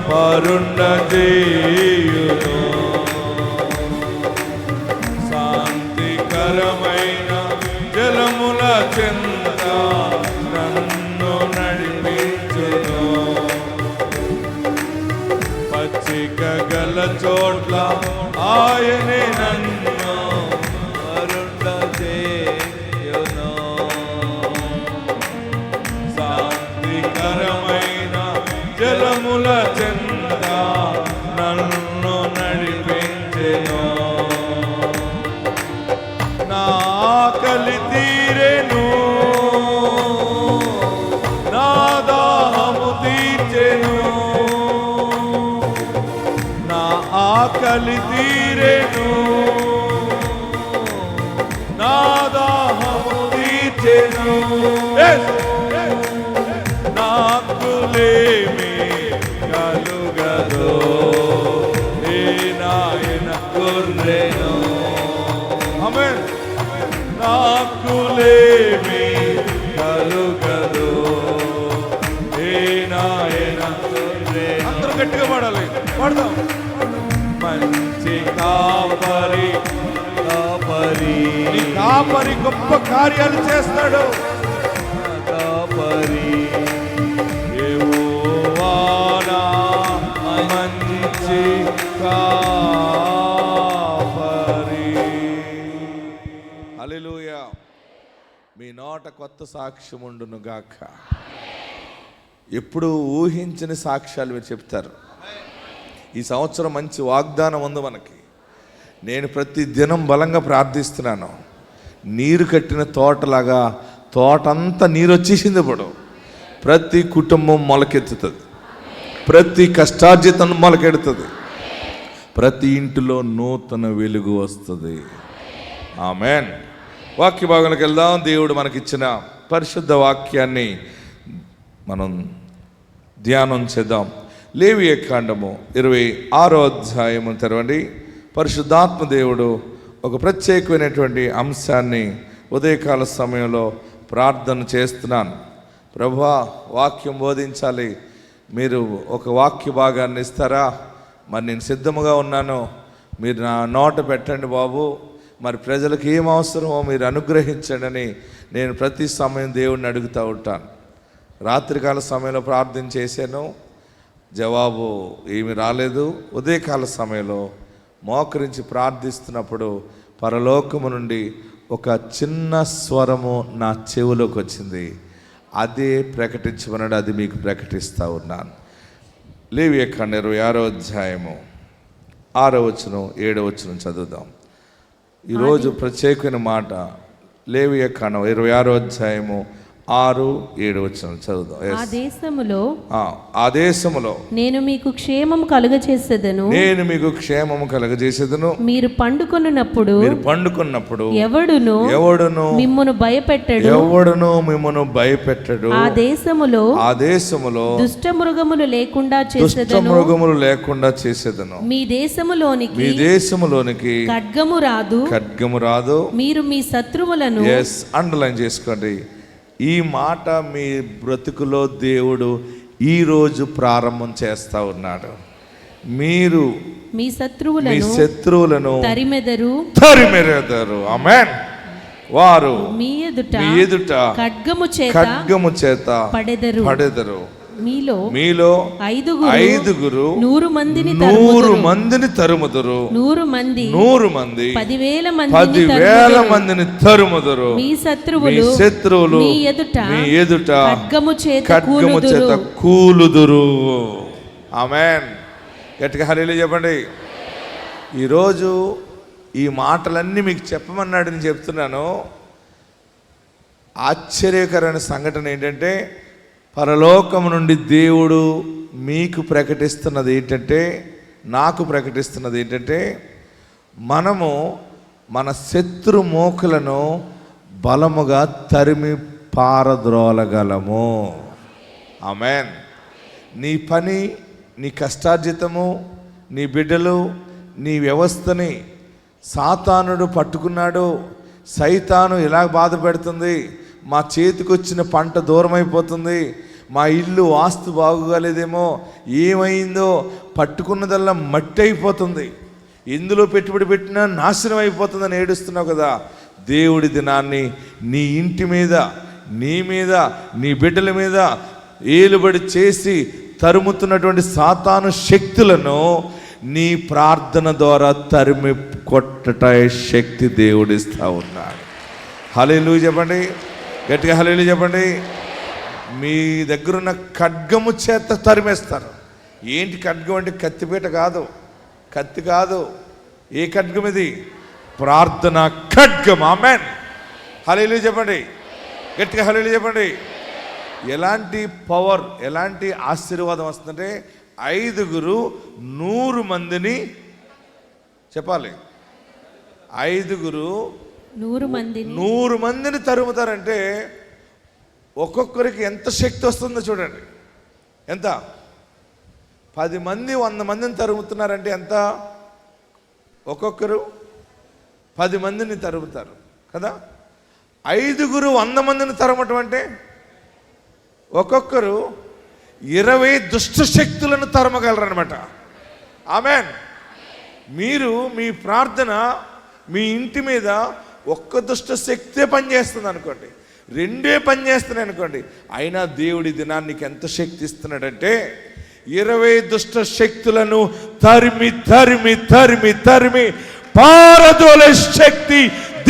పరుండజేయును. శాంతికరమైన జలముల చెంత నన్ను నడిపించును. పచ్చిక గల చోట్ల ఆయనే నన్ను అరుండజేయును. శాంతికరమైన జలముల చెంత నన్ను నడిపించెను. నా ఆకలి తీరెను, నా దాహము తీర్చెను. నా ఆకలి తీరెను, నా దాహము తీర్చెను. నాకు లేమి కలుగదు, నాయన గొర్రెను. ఆమేన్. నాకు లేమి కలుగదు, నాయన గొర్రెను. అందరూ గట్టిగా పాడాలి. పాడదాం. మంచి కాపరి కాపరి నీ కాపరి గొప్ప కార్యాలు చేస్తాడు. కాపరి యెహోవా నా మంచి కాపరి. హల్లెలూయా. మీ నోట కొత్త సాక్ష్యం ఉండును గాక. ఎప్పుడు ఊహించని సాక్ష్యాలు మీరు చెప్తారు. ఈ సంవత్సరం మంచి వాగ్దానం ఉంది మనకి. నేను ప్రతి దినం బలంగా ప్రార్థిస్తున్నాను. నీరు కట్టిన తోటలాగా తోటంతా నీరు వచ్చేసింది. ఇప్పుడు ప్రతి కుటుంబం మొలకెత్తుతుంది, ప్రతి కష్టార్జితం మొలకెడుతుంది, ప్రతి ఇంటిలో నూతన వెలుగు వస్తుంది. ఆమేన్. వాక్య భాగంలోకి వెళ్దాం. దేవుడు మనకిచ్చిన పరిశుద్ధ వాక్యాన్ని మనం ధ్యానం చేద్దాం. లేవియ కాండము 26వ అధ్యాయము తెరవండి. పరిశుద్ధాత్మ దేవుడు ఒక ప్రత్యేకమైనటువంటి అంశాన్ని ఉదయకాల సమయంలో ప్రార్థన చేస్తున్నాను. ప్రభువా, వాక్యం బోధించాలి, మీరు ఒక వాక్య భాగాన్ని ఇస్తారా? మరి నేను సిద్ధముగా ఉన్నాను, మీరు నా నోట పెట్టండి బాబు. మరి ప్రజలకు ఏం అవసరమో మీరు అనుగ్రహించండి అని నేను ప్రతి సమయం దేవుడిని అడుగుతూ ఉంటాను. రాత్రికాల సమయంలో ప్రార్థన చేశాను, జవాబు ఏమి రాలేదు. ఉదయకాల సమయంలో మోకరించి ప్రార్థిస్తున్నప్పుడు పరలోకము నుండి ఒక చిన్న స్వరము నా చెవులోకి వచ్చింది. అదే ప్రకటించమన్నాడు, అది మీకు ప్రకటిస్తూ ఉన్నాను. లేవియ కాండం 26వ అధ్యాయము 6వ వచనం 7వ వచనం చదువుదాం. ఈరోజు ప్రత్యేకమైన మాట. లేవియ కాండం 26వ అధ్యాయము 6, 7 వచనం చదువుదాం. ఆ దేశములో ఆ దేశములో నేను మీకు క్షేమము కలుగచేసేదను, నేను మీకు క్షేమము కలుగజేసేదను. మీరు పండుకొనున్నప్పుడు మీరు పండుకున్నప్పుడు ఎవడును మిమ్మును భయపెట్టడు, ఎవడును మిమ్మను భయపెట్టడు. ఆ దేశములో దుష్ట మృగములు లేకుండా చేసేదను, మృగములు లేకుండా చేసేదను. మీ దేశములోనికి ఖడ్గము రాదు, మీరు మీ శత్రువులను. అండర్లైన్ చేసుకోండి. ఈ మాట మీ బ్రతుకులో దేవుడు ఈరోజు ప్రారంభం చేస్తా ఉన్నాడు. మీరు మీ శత్రువులను తరిమెదరు. ఆమేన్. వారు మీ ఎదుట ఖడ్గము చేత పడెదరు. మీలో ఐదుగురు 100 మందిని తరుముదురు. 100 మంది 10,000 మందిని తరుముదురు. మీ శత్రువులు మీ ఎదుట ఖడ్గము చేత కూలుదురు. ఆమేన్. గట్టిగా హల్లెలూయా చెప్పండి. ఈరోజు ఈ మాటలన్నీ మీకు చెప్పమన్నాడు. నేను చెప్తున్నాను, ఆశ్చర్యకరమైన సంఘటన ఏంటంటే, పరలోకము నుండి దేవుడు మీకు ప్రకటిస్తున్నది ఏంటంటే, నాకు ప్రకటిస్తున్నది ఏంటంటే, మనము మన శత్రు మోకులను బలముగా తరిమి పారద్రోలగలము. ఆమేన్. నీ పని, నీ కష్టార్జితము, నీ బిడ్డలు, నీ వ్యవస్థని సాతానుడు పట్టుకున్నాడు. సైతాను ఇలా బాధ పెడుతుంది, మా చేతికి వచ్చిన పంట దూరం అయిపోతుంది, మా ఇల్లు వాస్తు బాగోలేదేమో, ఏమైందో, పట్టుకున్నదల్లా మట్టి అయిపోతుంది, ఎందులో పెట్టుబడి పెట్టినా నాశనం అయిపోతుందని ఏడుస్తున్నావు కదా. దేవుడి దినాన్ని నీ ఇంటి మీద, నీ మీద, నీ బిడ్డల మీద ఏలుబడి చేసి తరుముతున్నటువంటి సాతాను శక్తులను నీ ప్రార్థన ద్వారా తరిమి కొట్టట శక్తి దేవుడిస్తా ఉన్నాడు. హల్లెలూయా చెప్పండి, గట్టిగా హల్లెలూయా చెప్పండి. మీ దగ్గరున్న ఖడ్గము చేత తరిమేస్తారు. ఏంటి ఖడ్గం అంటే? కత్తిపీట కాదు, కత్తి కాదు. ఏ ఖడ్గం ఇది? ప్రార్థన ఖడ్గం. ఆమేన్. హల్లెలూయా చెప్పండి, గట్టిగా హల్లెలూయా చెప్పండి. ఎలాంటి పవర్, ఎలాంటి ఆశీర్వాదం వస్తుందంటే, 5 100 మందిని చెప్పాలి. 5 100 మందిని తరుముతారంటే ఒక్కొక్కరికి ఎంత శక్తి వస్తుందో చూడండి. ఎంత? 10 మంది 100 మందిని తరుముతున్నారంటే ఎంత? ఒక్కొక్కరు 10 మందిని తరుముతారు కదా. 5 100 మందిని తరమటం అంటే ఒక్కొక్కరు 20 దుష్ట శక్తులను తరమగలరనమాట. ఆమేన్. మీరు మీ ప్రార్థన మీ ఇంటి మీద ఒక్క దుష్ట శక్తే పనిచేస్తుంది అనుకోండి, 2 పనిచేస్తున్నాయి అనుకోండి, అయినా దేవుడి దినాన్ని నీకు ఎంత శక్తి ఇస్తున్నాడంటే 20 దుష్ట శక్తులను తరిమి తరిమి తరిమి తరిమి పారదోలే శక్తి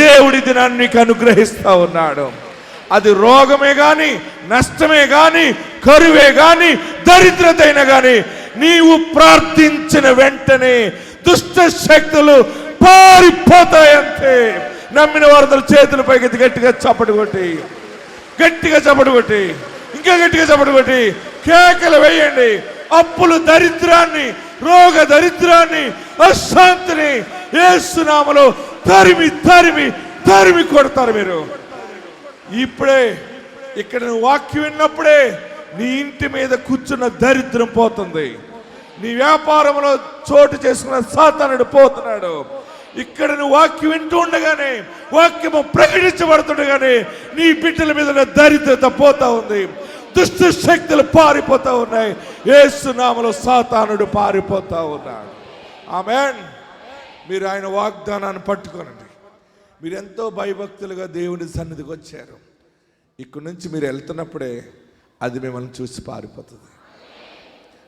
దేవుడి దినాన్ని నీకు అనుగ్రహిస్తూ ఉన్నాడు. అది రోగమే కానీ, నష్టమే కానీ, కరువే కానీ, దరిద్రతైనా కానీ, నీవు ప్రార్థించిన వెంటనే దుష్ట శక్తులు పారిపోతాయంతే. నమ్మిన వారు చేతుల పైకి గట్టిగా చప్పటి కొట్టి, గట్టిగా చప్పటి కొట్టి, ఇంకా గట్టిగా చప్పటి కొట్టి కేకలు వేయండి. అప్పులు దరిద్రాన్ని, రోగ దరిద్రాన్ని, అశాంతిని యేసు నామములో తరిమి తరిమి తరిమి కొడతారు మీరు. ఇప్పుడే ఇక్కడ నువ్వు వాక్యం విన్నప్పుడే నీ ఇంటి మీద కూర్చున్న దరిద్రం పోతుంది. నీ వ్యాపారంలో చోటు చేసుకున్న సాతానుడు పోతున్నాడు. ఇక్కడ నువ్వు వాక్యం వింటూ ఉండగానే, వాక్యము ప్రకటించబడుతుండగానే నీ బిడ్డల మీద దరిద్రత పోతా ఉంది, దుష్ట శక్తులు పారిపోతా ఉన్నాయి. యేసు నామములో సాతానుడు పారిపోతా ఉన్నాడు. ఆమేన్. మీరు ఆయన వాగ్దానాన్ని పట్టుకోనండి. మీరు ఎంతో భయభక్తులుగా దేవుని సన్నిధికి వచ్చారు. ఇక్కడ నుంచి మీరు వెళ్తున్నప్పుడే అది మిమ్మల్ని చూసి పారిపోతుంది.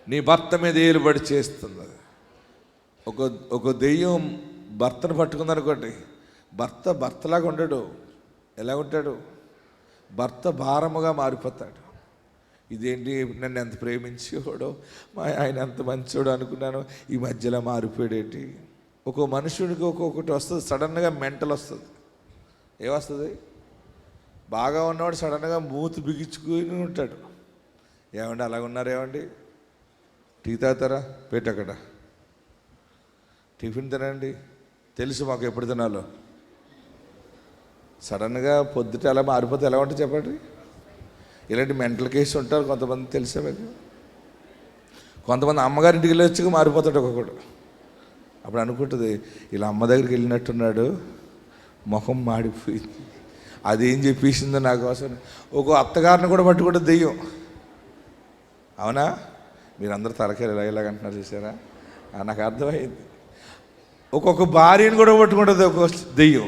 నీ భర్త మీద ఏలుబడి చేస్తుంది. ఒక దెయ్యం భర్తను పట్టుకుందనుకోండి, భర్తలాగా ఉండడు. ఎలా ఉంటాడు? భర్త భారముగా మారిపోతాడు. ఇదేంటి, నన్ను ఎంత ప్రేమించేవాడో, ఆయన ఎంత మంచోడు అనుకున్నాను, ఈ మధ్యలో మారిపోయాడేంటి. ఒక్కో మనుషుడికి ఒక్కొక్కటి వస్తుంది. సడన్గా మెంటల్ వస్తుంది. ఏమొస్తుంది? బాగా ఉన్నవాడు సడన్గా మూతి బిగించుకుని ఉంటాడు. ఏమండి అలాగ ఉన్నారు? ఏమండి టీ తాగుతారా? పెట్టక్కడ టిఫిన్ తినండి, తెలుసు మాకు ఎప్పుడు తినాలో. సడన్గా పొద్దుట అలా మారిపోతే ఎలా ఉంటుంది చెప్పండి. ఇలాంటి మెంటల్ కేసు ఉంటారు కొంతమంది, తెలుసా మీకు? కొంతమంది అమ్మగారింటికి వెళ్ళి వచ్చి మారిపోతాడు ఒక్కొక్కడు. అప్పుడు అనుకుంటుంది, ఇలా అమ్మ దగ్గరికి వెళ్ళినట్టున్నాడు, ముఖం మాడిపోయింది, అదేం చెప్పేసిందో నా కోసం. ఒక అత్తగారిని కూడా పట్టుకుంటే దెయ్యం. అవునా? మీరందరూ తలకాయలు ఇలాగంటున్నారు చూసారా? నాకు అర్థమైంది. ఒక్కొక్క భార్యను కూడా పట్టుకుంటుంది ఒక్కొక్క దెయ్యం.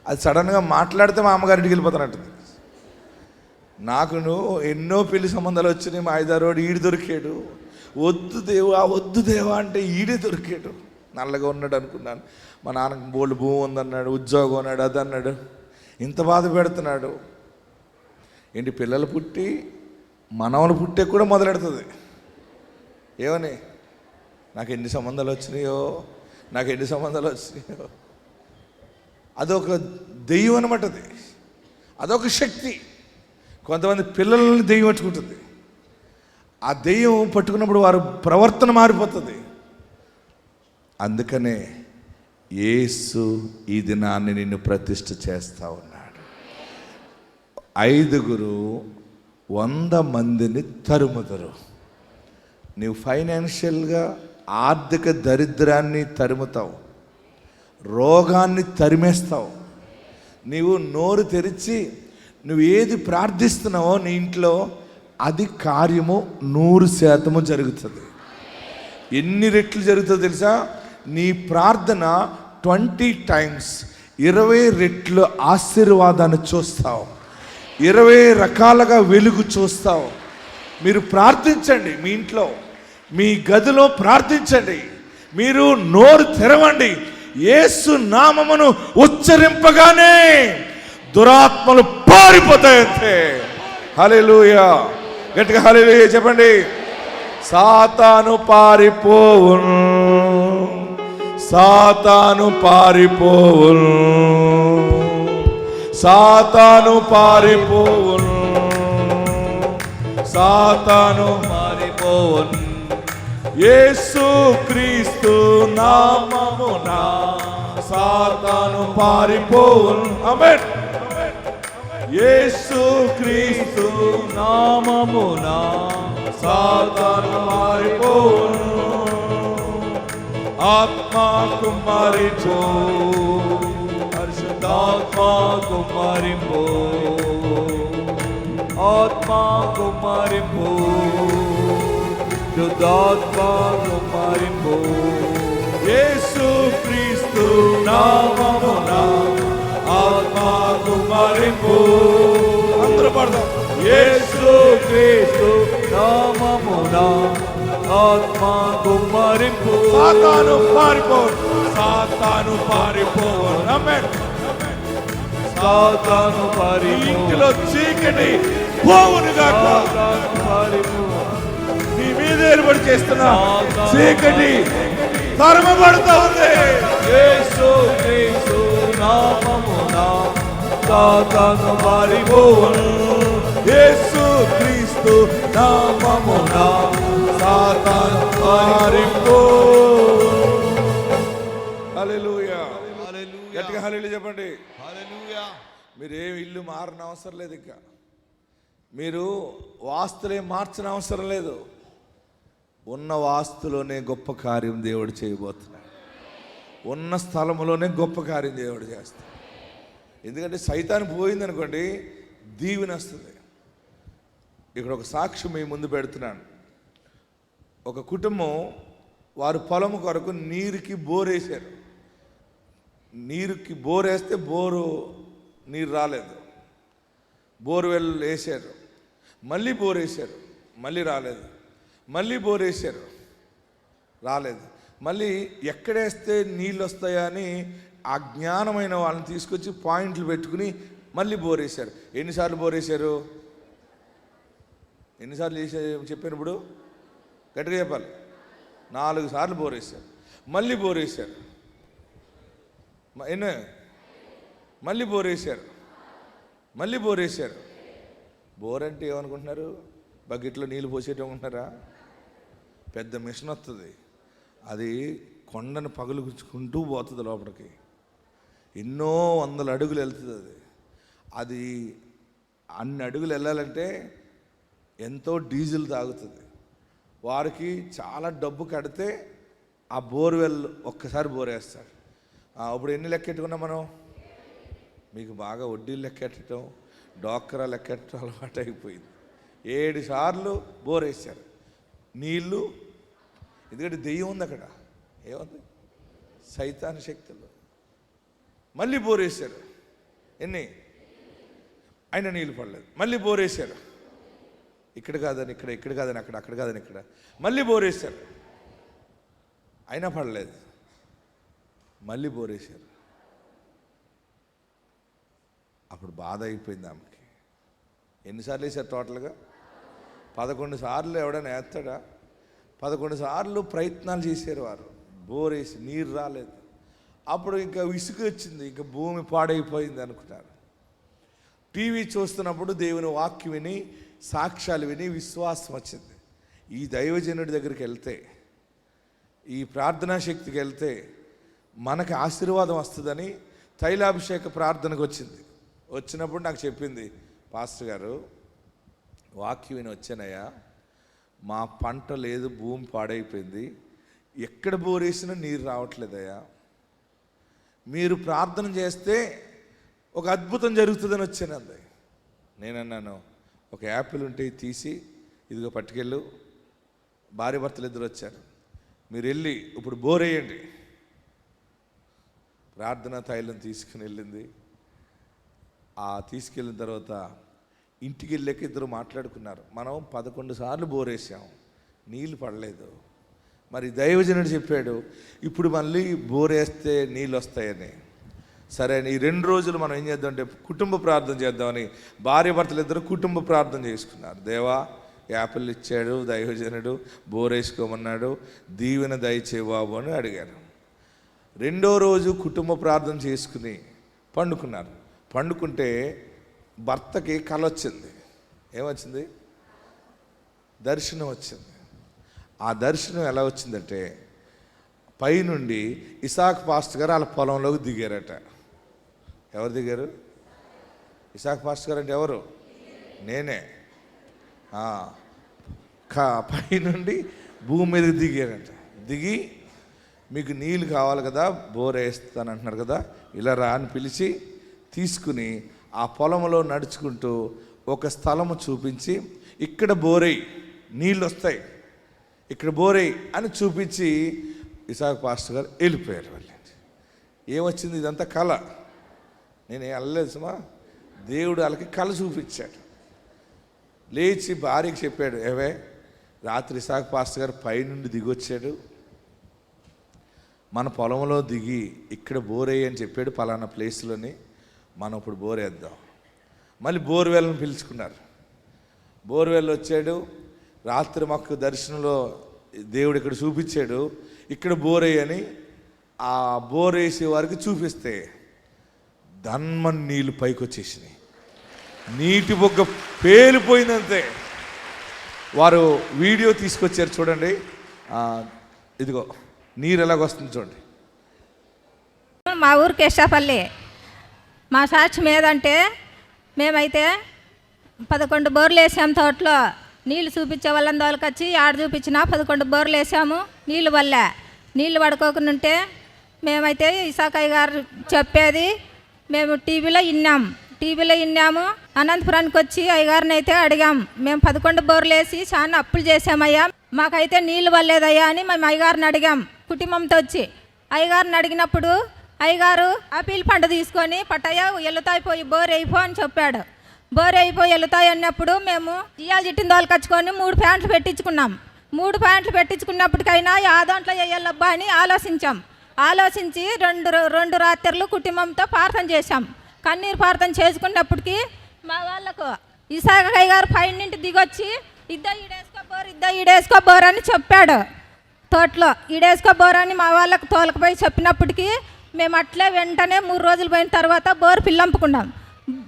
అది సడన్గా మాట్లాడితే మా అమ్మగారింటికి వెళ్ళిపోతానంటుంది. నాకు ఎన్నో పెళ్లి సంబంధాలు వచ్చినాయి. మా 5-6 వాడు ఈడు దొరికాడు. వద్దు దేవా అంటే ఈడే దొరికాడు. నల్లగా ఉన్నాడు అనుకున్నాను. మా నాన్నకు బోల్డ్ భూమి ఉందన్నాడు, ఉద్యోగం అన్నాడు, అది అన్నాడు. ఇంత బాధ పెడుతున్నాడు. ఏంటి, పిల్లలు పుట్టి మనవలు పుట్టే కూడా మొదలెడుతుంది. ఏమని, నాకు ఎన్ని సంబంధాలు వచ్చినాయో. అదొక దెయ్యం అనమాట. అది అదొక శక్తి. కొంతమంది పిల్లలని దెయ్యం పట్టుకుంటుంది. ఆ దెయ్యం పట్టుకున్నప్పుడు వారి ప్రవర్తన మారిపోతుంది. అందుకనే యేసు ఈ దినాన్ని నిన్ను ప్రతిష్ఠ చేస్తా ఉన్నాడు. 5 100 మందిని తరుముదరు. నీవు ఫైనాన్షియల్గా ఆర్థిక దరిద్రాన్ని తరుముతావు, రోగాన్ని తరిమేస్తావు. నీవు నోరు తెరిచి నువ్వు ఏది ప్రార్థిస్తున్నావో నీ ఇంట్లో అది కార్యము 100% జరుగుతుంది. ఎన్ని రెట్లు జరుగుతుందో తెలుసా? నీ ప్రార్థన 20 times 20 రెట్లు ఆశీర్వాదాన్ని చూస్తావు, 20 రకాలుగా వెలుగు చూస్తావు. మీరు ప్రార్థించండి, మీ ఇంట్లో మీ గదిలో ప్రార్థించండి, మీరు నోరు తెరవండి. యేసు నామమును ఉచ్చరింపగానే దురాత్మలు పారిపోతాయంతే. హల్లెలూయా, గట్టిగా హల్లెలూయా చెప్పండి. సాతాను పారిపోవును, సాతాను పారిపోవును, సాతాను పారిపోవును, సాతాను పారిపోవును. యేసు క్రీస్తు నామమున సాతాను పారిపోవును. ఆమేన్. యేసు క్రీస్తు నామమున సాతాను పారిపోవును. ఆత్మా కుమారిచో, పరిశుద్ధాత్మా కుమారింపు, ఆత్మా కుమారింపు, శుద్ధాత్మా కుమారింపు. యేసు క్రీస్తు నామమున ఆత్మా కుమారింపు. అందరూ పాడదాం. యేసు క్రీస్తు నామమున ఆత్మా కుమారింపు. సాతాను పారిపోవును, సాతాను పారిపోవును. ఆమేన్. సాతాను ఈ పారిపో, ఇంటిలో చీకటి పోవును గాక. సాతాను పారిపో, నీ మీద ఏర్పడి చేస్తున్నా చీకటి తరమబడుతూ ఉంది. యేసు క్రీస్తు నామమున సాతాను పారిపోవును. యేసు క్రీస్తు నామమున సాతాను పారిపో. హల్లెలూయా, గట్టిగా హల్లెలూయా చెప్పండి. హల్లెలూయా. మీరు ఏం ఇల్లు మారన అవసరం లేదు, ఇంకా మీరు వాస్తులే మార్చిన అవసరం లేదు. ఉన్న వాస్తులోనే గొప్ప కార్యం దేవుడు చేయబోతున్నాడు. ఉన్న స్థలంలోనే గొప్ప కార్యం దేవుడు చేస్తాడు. ఎందుకంటే సైతాను పోయింది అనుకోండి, దీవెన వస్తుంది. ఇక్కడ ఒక సాక్ష్యం మీ ముందు పెడుతున్నాను. ఒక కుటుంబం వారు పొలం కొరకు నీరుకి బోరేశారు. నీరుకి బోరేస్తే నీరు రాలేదు. బోర్వెల్ వేసారు, మళ్ళీ బోరేశారు, మళ్ళీ రాలేదు. మళ్ళీ బోరేశారు, రాలేదు. మళ్ళీ ఎక్కడేస్తే నీళ్ళు వస్తాయా అని ఆ జ్ఞానమైన వాళ్ళని తీసుకొచ్చి పాయింట్లు పెట్టుకుని మళ్ళీ బోరేశారు. ఎన్నిసార్లు బోరేశారు? ఎన్నిసార్లు చెప్పినప్పుడు గట్టిగా చెప్పాలి. 4 సార్లు బోరేశారు. మళ్ళీ బోరేశారు, మళ్ళీ బోరేశారు, మళ్ళీ బోరేశారు. బోర్ అంటే ఏమనుకుంటున్నారు? బకెట్లో నీళ్ళు పోసేటనుకుంటున్నారా? పెద్ద మిషన్ వస్తుంది, అది కొండను పగులుకుంటూ పోతుంది లోపలికి. ఎన్నో 100 అడుగులు వెళ్తుంది. అది అన్ని అడుగులు వెళ్ళాలంటే ఎంతో డీజిల్ తాగుతుంది. వారికి చాలా డబ్బు కడితే ఆ బోర్వెల్ ఒక్కసారి బోరేస్తాడు. అప్పుడు ఎన్ని లెక్కెట్టుకున్నాం మనం? మీకు బాగా వడ్డీలు లెక్కెట్టడం, డోక్రా లెక్కెట్టడం అలవాటు అయిపోయింది. 7 సార్లు బోరేశారు నీళ్ళు. ఎందుకంటే దెయ్యం ఉంది అక్కడ. ఏముంది? సైతాన్ శక్తులు. మళ్ళీ బోరేశారు. ఎన్ని అయినా నీళ్ళు పడలేదు. మళ్ళీ బోరేశారు. ఇక్కడ కాదని ఇక్కడ, ఇక్కడ కాదని అక్కడ, అక్కడ కాదని ఇక్కడ. మళ్ళీ బోరేశారు, అయినా పడలేదు. మళ్ళీ బోరేశారు. అప్పుడు బాధ అయిపోయింది ఆమెకి. ఎన్నిసార్లు వేసారు టోటల్గా? 11 సార్లు. ఎవడైనా వేస్తాడా? 11 సార్లు ప్రయత్నాలు చేశారు వారు. బోరేసి నీరు రాలేదు. అప్పుడు ఇంకా ఇసుక వచ్చింది, ఇంకా భూమి పాడైపోయింది అనుకున్నారు. టీవీ చూస్తున్నప్పుడు దేవుని వాక్యం విని, సాక్ష్యాలు విని విశ్వాసం వచ్చింది. ఈ దైవజనుడి దగ్గరికి వెళ్తే, ఈ ప్రార్థనా శక్తికి వెళ్తే మనకు ఆశీర్వాదం వస్తుందని తైలాభిషేక ప్రార్థనకు వచ్చింది. వచ్చినప్పుడు నాకు చెప్పింది, పాస్టర్ గారు వాక్యం విని వచ్చానయ్యా, మా పంట లేదు, భూమి పాడైపోయింది, ఎక్కడ బోరేసినా నీరు రావట్లేదయ్యా, మీరు ప్రార్థన చేస్తే ఒక అద్భుతం జరుగుతుందని వచ్చాను అంది. నేనన్నాను, ఒక యాపిల్ ఉంటే తీసి ఇదిగో పట్టుకెళ్ళు. భార్య భర్తలు ఇద్దరు వచ్చారు, మీరు వెళ్ళి ఇప్పుడు బోర్ వేయండి. ప్రార్థనా తైలం తీసుకుని వెళ్ళింది. తీసుకెళ్ళిన తర్వాత ఇంటికి వెళ్ళాక ఇద్దరు మాట్లాడుకున్నారు, మనం 11 సార్లు బోరేసాం, నీళ్ళు పడలేదు. మరి దైవజనుడు చెప్పాడు, ఇప్పుడు మళ్ళీ బోరేస్తే నీళ్ళు వస్తాయని. సరే అని ఈ 2 రోజులు మనం ఏం చేద్దామంటే కుటుంబ ప్రార్థన చేద్దామని భార్య భర్తలు ఇద్దరు కుటుంబ ప్రార్థన చేసుకున్నారు. దేవా, యాపిల్ ఇచ్చాడు దైవజనుడు, బోరేసుకోమన్నాడు, దీవెన దయచేయి బాబు అని అడిగారు. 2వ రోజు కుటుంబ ప్రార్థన చేసుకుని పండుకున్నారు. పండుకుంటే భర్తకి కల వచ్చింది. ఏమొచ్చింది? దర్శనం వచ్చింది. ఆ దర్శనం ఎలా వచ్చిందంటే, పైనుండి ఇసాక్ పాస్టర్ గారు వాళ్ళ పొలంలోకి దిగారట. ఎవరు దిగారు? ఇసాక్ పాస్టర్ గారు అంటే ఎవరు? నేనే. పైనుండి భూమి మీదకి దిగారట. దిగి, మీకు నీళ్ళు కావాలి కదా, బోర్ వేస్తాను అంటున్నారు కదా, ఇలా రా అని పిలిచి తీసుకుని ఆ పొలంలో నడుచుకుంటూ ఒక స్థలము చూపించి, ఇక్కడ బోరై నీళ్ళు వస్తాయి, ఇక్కడ బోరై అని చూపించి ఇసాక్ పాస్టర్ గారు వెళ్ళిపోయారు. వాళ్ళండి ఏమొచ్చింది? ఇదంతా కళ. నేను వెళ్ళలేదు సుమా, దేవుడు వాళ్ళకి కళ చూపించాడు. లేచి భార్యకి చెప్పాడు, ఏవే రాత్రి ఇసాక్ పాస్టర్ గారు పైనుండి దిగొచ్చాడు, మన పొలంలో దిగి ఇక్కడ బోరేయి అని చెప్పాడు పలానా ప్లేస్లోని, మనం ఇప్పుడు బోరేద్దాం. మళ్ళీ బోర్వెల్ని పిలుచుకున్నారు. బోర్వెల్ వచ్చాడు. రాత్రి మాకు దర్శనంలో దేవుడు ఇక్కడ చూపించాడు, ఇక్కడ బోరేయి అని. ఆ బోర్ వేసే వారికి చూపిస్తే ధన్మన్ నీళ్ళు పైకి వచ్చేసినాయి. నీటి బొగ్గ పేలిపోయిందంతే. వారు వీడియో తీసుకొచ్చారు చూడండి. ఇదిగో నీరు ఎలాగొస్తుంది చూడండి. మా ఊరు కేశాపల్లి. మా సాక్ష్యం ఏదంటే, మేమైతే 11 బోర్లు వేసాం తోటలో. నీళ్ళు చూపించే వాళ్ళని తోలుకొచ్చి ఆడ చూపించినా 11 బోర్లు వేసాము, నీళ్ళు వల్లే. నీళ్ళు పడుకోకుండా మేమైతే ఇసాకయ్య గారు చెప్పేది మేము టీవీలో విన్నాము. అనంతపురానికి వచ్చి అయ్యగారిని అయితే అడిగాం, మేము 11 బోర్లు వేసి చాలా అప్పులు చేసామయ్యా, మాకైతే నీళ్ళు వల్లేదయ్యా అని మేము అయ్యగారిని అడిగాం. కుటుంబంతో వచ్చి అయ్యగారిని అడిగినప్పుడు అయ్యగారు ఆపిల్ పండు తీసుకొని, పట్టయ్య ఎల్లుతాయిపోయి బోర్ అయిపో అని చెప్పాడు. బోర్ అయిపోయి ఎల్లుతాయి అన్నప్పుడు మేము ఇయ్యాల జిట్టిన దోలుకొచ్చుకొని 3 ప్యాంట్లు పెట్టించుకున్నాం. 3 ప్యాంట్లు పెట్టించుకున్నప్పటికైనా ఆ దాంట్లో వేయాలబ్బా అని ఆలోచించి 2 రాత్రులు కుటుంబంతో ప్రార్థన చేశాం. కన్నీరు ప్రార్థన చేసుకున్నప్పటికీ మా వాళ్ళకు ఇసాకయ్య గారు పైనుండి దిగొచ్చి ఈడేసుకో బోర్ అని చెప్పాడు. తోటలో ఈడేసుకో బోర్ అని మా వాళ్ళకు తోలకపోయి చెప్పినప్పటికీ మేము అట్లే వెంటనే 3 రోజులు పోయిన తర్వాత బోర్ పిల్లంపుకున్నాం.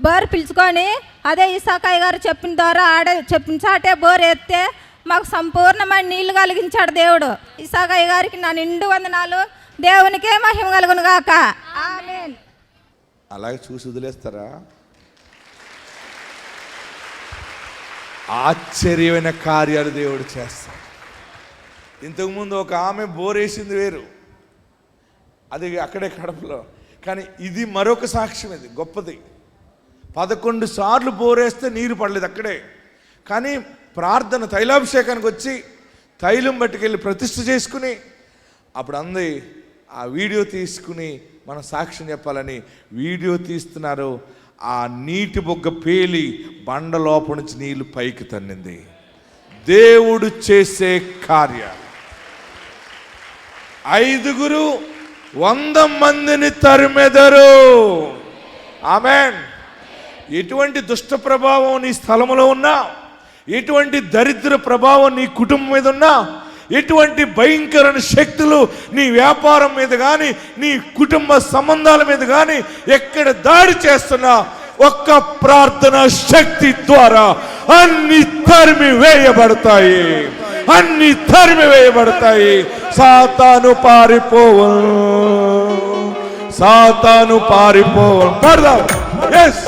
బోర్ పిలుచుకొని అదే ఇసాకయ్య గారు చెప్పిన ద్వారా చెప్పిన చాటే బోర్ ఎత్తే మాకు సంపూర్ణమైన నీళ్లు కలిగించాడు దేవుడు. ఇసాకయ్య గారికి నా నిండు వందనాలు. దేవునికే మహిమ కలుగును గాక. ఆమేన్. అలాగే చూసి వదిలేస్తారా? ఆశ్చర్యమైన కార్యాలు దేవుడు చేస్తాడు. ఇంతకుముందు ఒక ఆమె బోరేసింది వేరు, అది అక్కడే కడపలో. కానీ ఇది మరొక సాక్ష్యం, ఇది గొప్పది. 11 సార్లు బోరేస్తే నీరు పడలేదు అక్కడే. కానీ ప్రార్థన తైలాభిషేకానికి వచ్చి తైలం పట్టుకెళ్ళి ప్రతిష్ఠ చేసుకుని అప్పుడు అంది ఆ వీడియో తీసుకుని మనం సాక్ష్యం చెప్పాలని వీడియో తీస్తున్నారు. ఆ నీటి బొగ్గ పేలి బండ లోపల నుంచి నీళ్లు పైకి తన్నింది. దేవుడు చేసే కార్యాలు. 5 100 మందిని తరిమెదరు. ఆమేన్. ఎటువంటి దుష్ట ప్రభావం నీ స్థలంలో ఉన్నా, ఎటువంటి దరిద్ర ప్రభావం నీ కుటుంబం మీద ఉన్నా, ఎటువంటి భయంకరమైన శక్తులు నీ వ్యాపారం మీద కానీ నీ కుటుంబ సంబంధాల మీద కానీ ఎక్కడ దాడి చేస్తున్నా ఒక్క ప్రార్థన శక్తి ద్వారా అన్ని తరిమి వేయబడతాయి, అన్ని తరిమి వేయబడతాయి. సాతాను పారిపోవను, సాతాను పారిపోవను. పడదాం. ఎస్,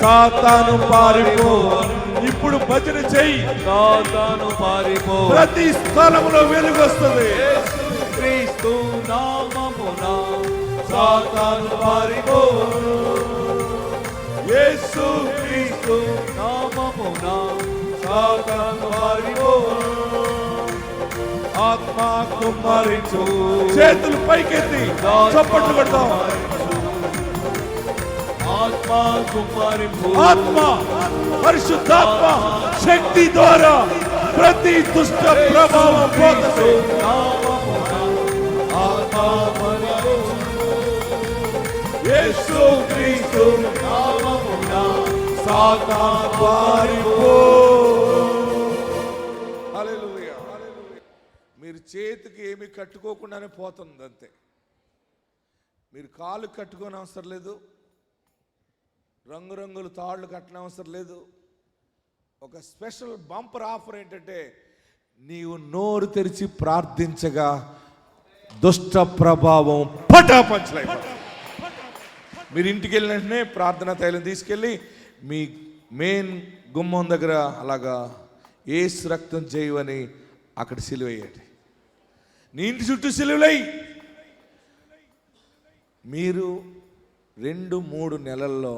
సాతాను పారిపోవను. ఇప్పుడు భజన చెయ్యి. సాతాను పారిపో. ప్రతి స్థలంలో వెలుగు వస్తుంది. క్రీస్తు నామమున సాతాను పారిపో. యేసు క్రీస్తు నామమున సాతాను పారిపో. ఆత్మ కుమ్మరించు. చేతులు పైకెత్తి చప్పట్లు కొడతాం. ఆత్మ కుమ్మరించు. ఆత్మ, పరిశుద్ధాత్మ శక్తి ద్వారా ప్రతి దుష్ట ప్రభావం పోతుంది. యేసు క్రీస్తు నామమున సాతాను పారిపో. హల్లెలూయా. మీరు చేతికి ఏమి కట్టుకోకుండానే పోతుంది అంతే. మీరు కాలు కట్టుకోని అవసరం లేదు, రంగురంగుల తాళ్ళు కట్టని అవసరం లేదు. ఒక స్పెషల్ బంపర్ ఆఫర్ ఏంటంటే, నీవు నోరు తెరిచి ప్రార్థించగా దుష్ట ప్రభావం పటాపంచలైపోతుంది. మీరు ఇంటికి వెళ్ళిన వెంటనే ప్రార్థనా తైలం తీసుకెళ్ళి మీ మెయిన్ గుమ్మం దగ్గర అలాగా యేసు రక్తం చేయవని అక్కడ సిలువేయండి. నీ ఇంటి చుట్టూ సిలువలై మీరు 2-3 నెలల్లో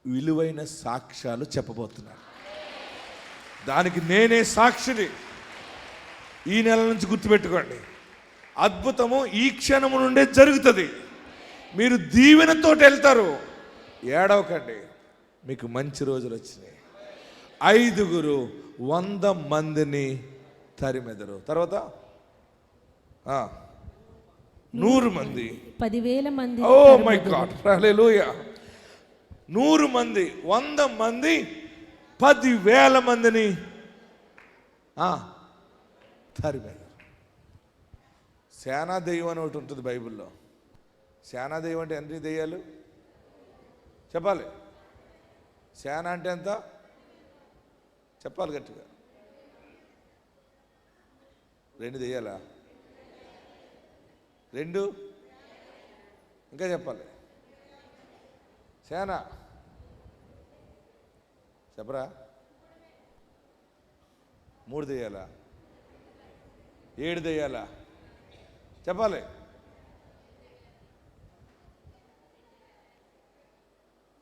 విలువైన సాక్ష్యాలు చెప్పబోతున్నారు. దానికి నేనే సాక్షిని. ఈ నెల నుంచి గుర్తుపెట్టుకోండి, అద్భుతము ఈ క్షణము నుండే జరుగుతుంది. మీరు దీవెనతో వెళ్తారు. ఏడవకండి, మీకు మంచి రోజులు వచ్చినాయి. 5 100 మందిని తరిమెదరు. తర్వాత 100 మంది, 10,000 మంది. ఓ మై గాడ్, హల్లెలూయా. 100 మంది, 100 మంది, 10,000 మందిని తరిమెదరు. సేనా దెయ్యం అని ఒకటి ఉంటుంది బైబిల్లో. సేనా దెయ్యం అంటే ఎన్ని దెయ్యాలు చెప్పాలి? సేన అంటే ఎంత చెప్పాలి గట్టిగా? 2 దెయ్యాలా? 2 ఇంకా చెప్పాలి. సేన చెప్పరా? 3 దెయ్యాలా? 7 దెయ్యాలా? చెప్పాలి.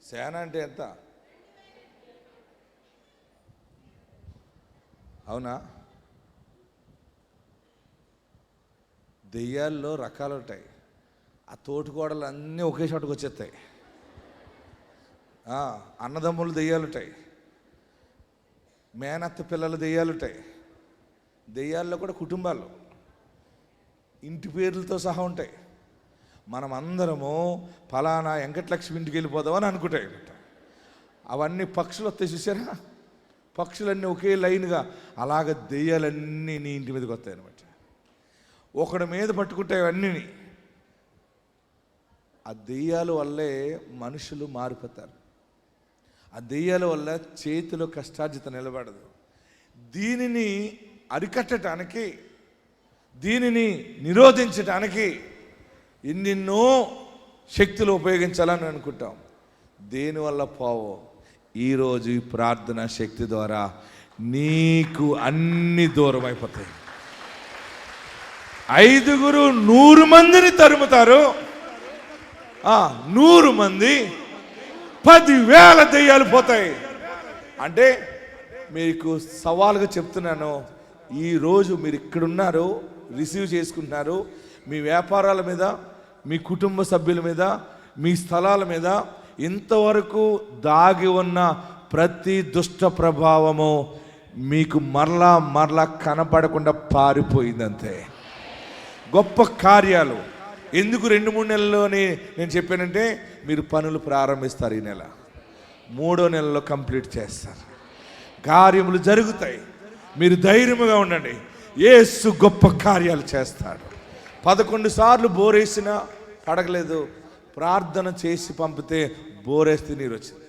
సేన అంటే ఎంత? అవునా? దెయ్యాల్లో రకాలు ఉంటాయి. ఆ తోటికోడలు అన్నీ ఒకే చోటుకు వచ్చేస్తాయి. అన్నదమ్ములు దెయ్యాలు ఉంటాయి, మేనత్త పిల్లలు దెయ్యాలు ఉంటాయి. దెయ్యాల్లో కూడా కుటుంబాలు ఇంటి పేర్లతో సహా ఉంటాయి. మనం అందరము ఫలానా వెంకటలక్ష్మి ఇంటికి వెళ్ళిపోదామని అనుకుంటాయి. అవన్నీ పక్షులు వస్తాయి చూసారా? పక్షులన్నీ ఒకే లైన్గా, అలాగ దెయ్యాలన్నీ నీ ఇంటి మీదకి వస్తాయి అనమాట. ఒకడి మీద పట్టుకుంటాయి అవన్నీ. ఆ దెయ్యాల వల్లే మనుషులు మారిపోతారు. ఆ దెయ్యాల వల్ల చేతిలో కష్టార్జిత నిలబడదు. దీనిని అరికట్టడానికి, దీనిని నిరోధించడానికి ఎన్నెన్నో శక్తులు ఉపయోగించాలని అనుకుంటాం. దేనివల్ల పోవో ఈరోజు ఈ ప్రార్థన శక్తి ద్వారా నీకు అన్ని దూరం అయిపోతాయి. 5 100 మందిని తరుముతారు. 100 మంది 10,000 దెయ్యాలు పోతాయి. అంటే మీకు సవాలుగా చెప్తున్నాను, ఈరోజు మీరు ఇక్కడున్నారు, రిసీవ్ చేసుకుంటున్నారు. మీ వ్యాపారాల మీద, మీ కుటుంబ సభ్యుల మీద, మీ స్థలాల మీద ఇంతవరకు దాగి ఉన్న ప్రతి దుష్ట ప్రభావము మీకు మరలా కనపడకుండా పారిపోయిందంతే. గొప్ప కార్యాలు ఎందుకు 2-3 నెలల్లోనే నేను చెప్పానంటే, మీరు పనులు ప్రారంభిస్తారు. ఈ నెల 3వ నెలలో కంప్లీట్ చేస్తారు. కార్యములు జరుగుతాయి. మీరు ధైర్యముగా ఉండండి. యేసు గొప్ప కార్యాలు చేస్తాడు. 11 సార్లు బోరేసినా పడగలేదు. ప్రార్థన చేసి పంపితే బోరేస్తే నీరు వచ్చింది.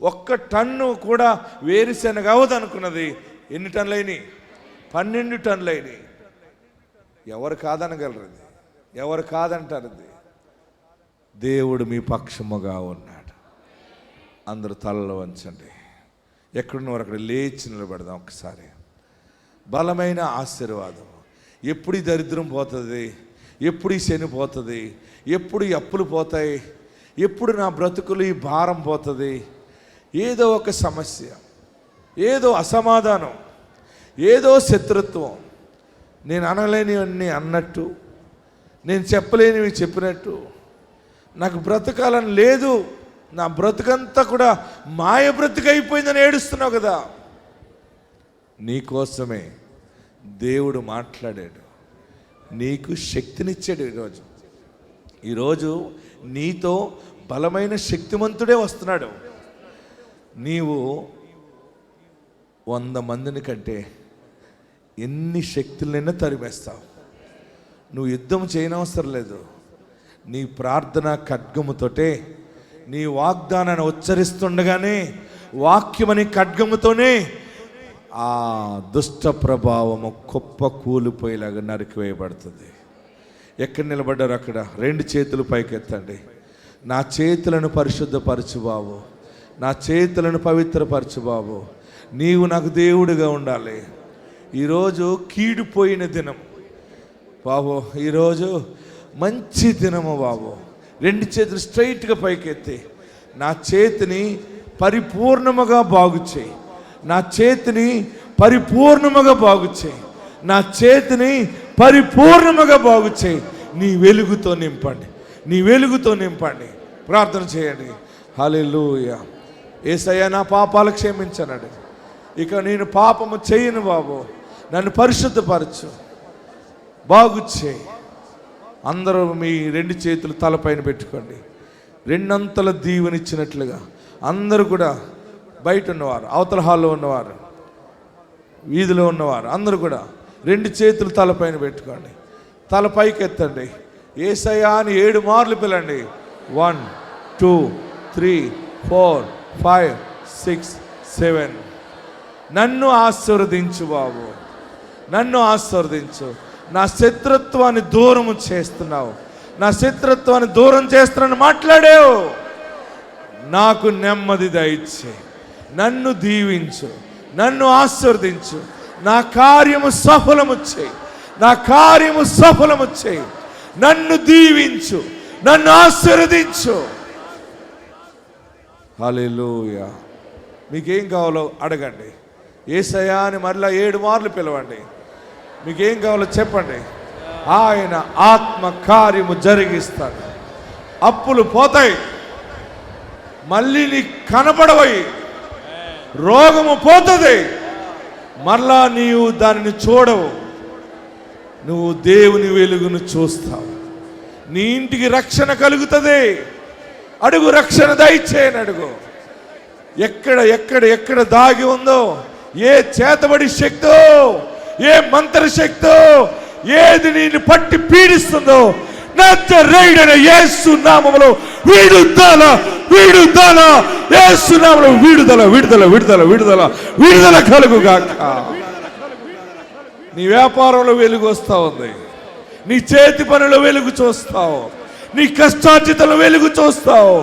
1 టన్ను కూడా వేరుశెనగ అవదు అనుకున్నది. ఎన్ని టన్నులు అయినాయి? 12 టన్నులు అయినాయి. ఎవరు కాదనగలరు? ఎవరు కాదంటారు? దేవుడు మీ పక్షముగా ఉన్నాడు. అందరూ తలలో వంచండి. ఎక్కడున్నవారు అక్కడ లేచి నిలబడదాం ఒకసారి. బలమైన ఆశీర్వాదం. ఎప్పుడు ఈ దరిద్రం పోతుంది, ఎప్పుడు ఈ శని పోతుంది, ఎప్పుడు ఈ అప్పులు పోతాయి, ఎప్పుడు నా బ్రతుకులు ఈ భారం పోతుంది, ఏదో ఒక సమస్య, ఏదో అసమాధానం, ఏదో శత్రుత్వం, నేను అనలేనివన్నీ అన్నట్టు, నేను చెప్పలేనివి చెప్పినట్టు, నాకు బ్రతకాలని లేదు, నా బ్రతుకంతా కూడా మాయ బ్రతుకైపోయిందని ఏడుస్తున్నావు కదా. నీకోసమే దేవుడు మాట్లాడాడు, నీకు శక్తినిచ్చాడు. ఈరోజు నీతో బలమైన శక్తిమంతుడే వస్తున్నాడు. నీవు 100 మందిని కంటే ఎన్ని శక్తులైనా తరిమేస్తావు. నువ్వు యుద్ధం చేయనవసరం లేదు. నీ ప్రార్థన ఖడ్గముతోటే, నీ వాగ్దానాన్ని ఉచ్చరిస్తుండగానే, వాక్యమని ఖడ్గముతోనే ఆ దుష్ట ప్రభావము కుప్ప కూలిపోయేలాగా నరికివేయబడుతుంది. ఎక్కడ నిలబడ్డారు అక్కడ 2 చేతులు పైకెత్తండి. నా చేతులను పరిశుద్ధపరచు బాబు, నా చేతులను పవిత్రపరచు బాబు. నీవు నాకు దేవుడిగా ఉండాలి. ఈరోజు కీడిపోయిన దినం బాబు, ఈరోజు మంచి దినము బాబు. 2 చేతులు స్ట్రైట్గా పైకెత్తి, నా చేతిని పరిపూర్ణముగా బాగు చేయి, నా చేతిని పరిపూర్ణముగా బాగు చేయి, నా చేతిని పరిపూర్ణముగా బాగు చేయి. నీ వెలుగుతో నింపండి, నీ వెలుగుతో నింపండి. ప్రార్థన చేయండి. హల్లెలూయా. యేసయ్యా, నా పాపాలు క్షమించనడు. ఇక నేను పాపము చేయను బాబు, నన్ను పరిశుద్ధపరచు, బాగు చేయి. అందరూ మీ 2 చేతులు తలపైన పెట్టుకోండి. 2 అంతల దీవెనిచ్చినట్లుగా అందరూ కూడా, బయట ఉన్నవారు, అవతల హాల్లో ఉన్నవారు, వీధిలో ఉన్నవారు అందరూ కూడా 2 చేతులు తలపైన పెట్టుకోండి. తల పైకి ఎత్తండి. యేసయ్యా అని 7 మార్లు పిలండి. 1 2 3 4 5 6 7. నన్ను ఆశీర్వదించు బాబు, నన్ను ఆశీర్వదించు. నా శత్రుత్వాన్ని దూరము చేస్తున్నావు, నా శత్రుత్వాన్ని దూరం చేస్తున్నాను మాట్లాడావు. నాకు నెమ్మది దయచే, నన్ను దీవించు, నన్ను ఆశీర్వదించు. నా కార్యము సఫలము చేయి, నా కార్యము సఫలము చేయి. నన్ను దీవించు, నన్ను ఆశీర్వదించు. హల్లెలూయా. మీకేం కావాలో అడగండి. యేసయ్యా అని మరలా 7 మార్లు పిలవండి. మీకేం కావాలో చెప్పండి. ఆయన ఆత్మ కార్యము జరిగిస్తాడు. అప్పులు పోతాయి, మళ్ళీ నీకు కనపడవయి. రోగము పోతుంది, మరలా నీవు దానిని చూడవు. నువ్వు దేవుని వెలుగును చూస్తావు. నీ ఇంటికి రక్షణ కలుగుతుంది. అడుగు, రక్షణ దయచేయని అడుగు. ఎక్కడ ఎక్కడ ఎక్కడ దాగి ఉందో, ఏ చేతబడి శక్తో, ఏ మంత్ర శక్తో, ఏది నిన్ను పట్టి పీడిస్తుందో, నజరేయుడైన యేసు నామములో విడుదల, విడుదల, యేసు నామములో విడుదల, విడుదల, విడుదల, విడుదల, విడుదల కలుగుగాక. నీ వ్యాపారంలో వెలుగు వస్తా ఉంది, నీ చేతి పనుల వెలుగు చూస్తావు, నీ కష్టార్జితంలో వెలుగు చూస్తావు.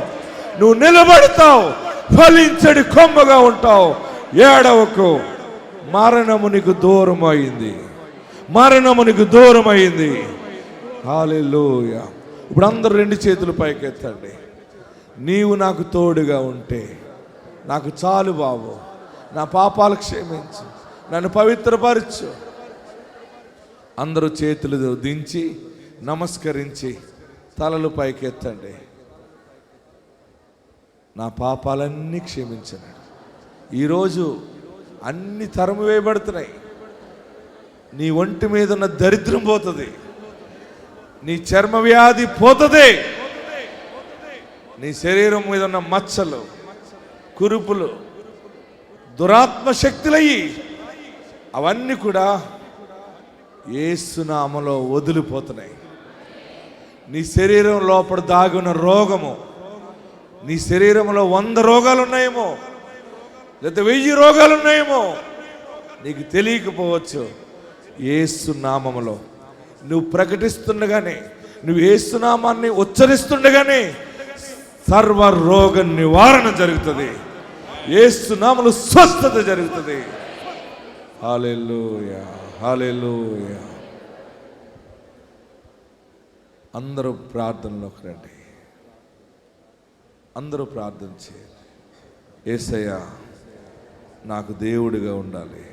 నువ్వు నిలబడతావు, ఫలించడి కొమ్మగా ఉంటావు. ఏడవకు. మరణము నీకు దూరం అయింది, మరణము నీకు దూరం అయింది. హల్లెలూయా. ఇప్పుడు అందరూ 2 చేతులు పైకెత్తండి. నీవు నాకు తోడుగా ఉంటే నాకు చాలు బాబు. నా పాపాలు క్షమించు, నన్ను పవిత్రపరచు. అందరూ చేతులు దించి నమస్కరించి తలలు పైకెత్తండి. నా పాపాలన్నీ క్షమించండి. ఈరోజు అన్ని తరము వేయబడుతున్నాయి. నీ ఒంటి మీద ఉన్న దరిద్రం పోతుంది, నీ చర్మ వ్యాధి పోతుంది, నీ శరీరం మీద ఉన్న మచ్చలు, కురుపులు, దురాత్మ శక్తులయ్యి అవన్నీ కూడా యేసు నామములో వదిలిపోతున్నాయి. నీ శరీరం లోపల దాగున్న రోగము నీ శరీరంలో 100 రోగాలు ఉన్నాయేమో, లేదా 1000 రోగాలు ఉన్నాయేమో, నీకు తెలియకపోవచ్చు. యేసు నామములో నువ్వు ప్రకటిస్తుండగానే, నువ్వు యేసు నామాన్ని ఉచ్చరిస్తుండగానే సర్వ రోగ నివారణ జరుగుతుంది. యేసు నామములో స్వస్థత జరుగుతుంది. హల్లెలూయా, హల్లెలూయా. అందరూ ప్రార్థనలోకి రండి. అందరూ ప్రార్థన చేయండి. యేసయ్యా, నాకు దేవుడిగా ఉండాలి.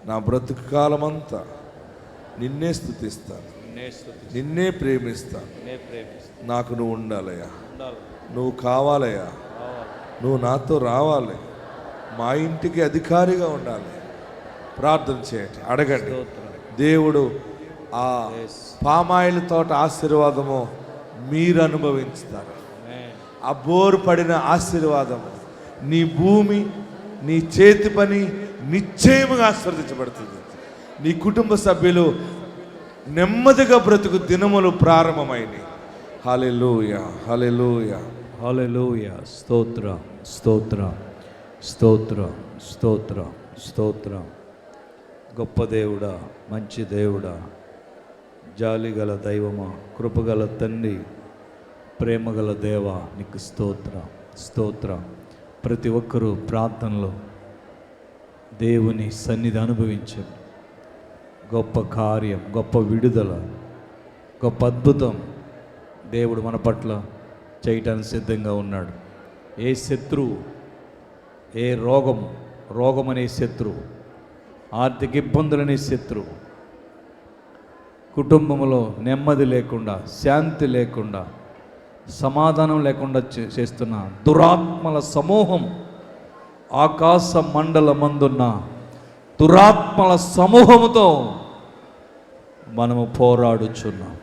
నా బ్రతుకు కాలమంతా నిన్నే స్తుతిస్తాను, నిన్నే ప్రేమిస్తాను. నాకు నువ్వు ఉండాలయ్యా, నువ్వు కావాలయ్యా, నువ్వు నాతో రావాలి, మా ఇంటికి అధికారిగా ఉండాలి. ప్రార్థన చేయండి, అడగండి. దేవుడు ఆ పామాయిల్ తోట ఆశీర్వాదము మీరు అనుభవించుతారు. ఆ బోరు పడిన ఆశీర్వాదము, నీ భూమి, నీ చేతి పని నిశ్చయముగా ఆశీర్వదించబడుతుంది. నీ కుటుంబ సభ్యులు నెమ్మదిగా బ్రతుకు దినములు ప్రారంభమైనవి. హల్లెలూయా, హల్లెలూయా, హల్లెలూయా. స్తోత్రం, స్తోత్రం, స్తోత్రం, స్తోత్రం, స్తోత్రం. గొప్ప దేవుడా, మంచి దేవుడా, జాలిగల దైవమా, కృపగల తండ్రి, ప్రేమగల దేవా, నీకు స్తోత్రం, స్తోత్రం. ప్రతి ఒక్కరూ ప్రార్థనలో దేవుని సన్నిధి అనుభవించండి. గొప్ప కార్యం, గొప్ప విడుదల, గొప్ప అద్భుతం దేవుడు మన పట్ల చేయటానికి సిద్ధంగా ఉన్నాడు. ఏ శత్రువు, ఏ రోగం అనే శత్రువు, ఆర్థిక ఇబ్బందులనే శత్రువు, కుటుంబంలో నెమ్మది లేకుండా, శాంతి లేకుండా, సమాధానం లేకుండా చేస్తున్న దురాత్మల సమూహం, ఆకాశ మండలమందున్న దురాత్మల సమూహముతో మనము పోరాడుచున్నాం.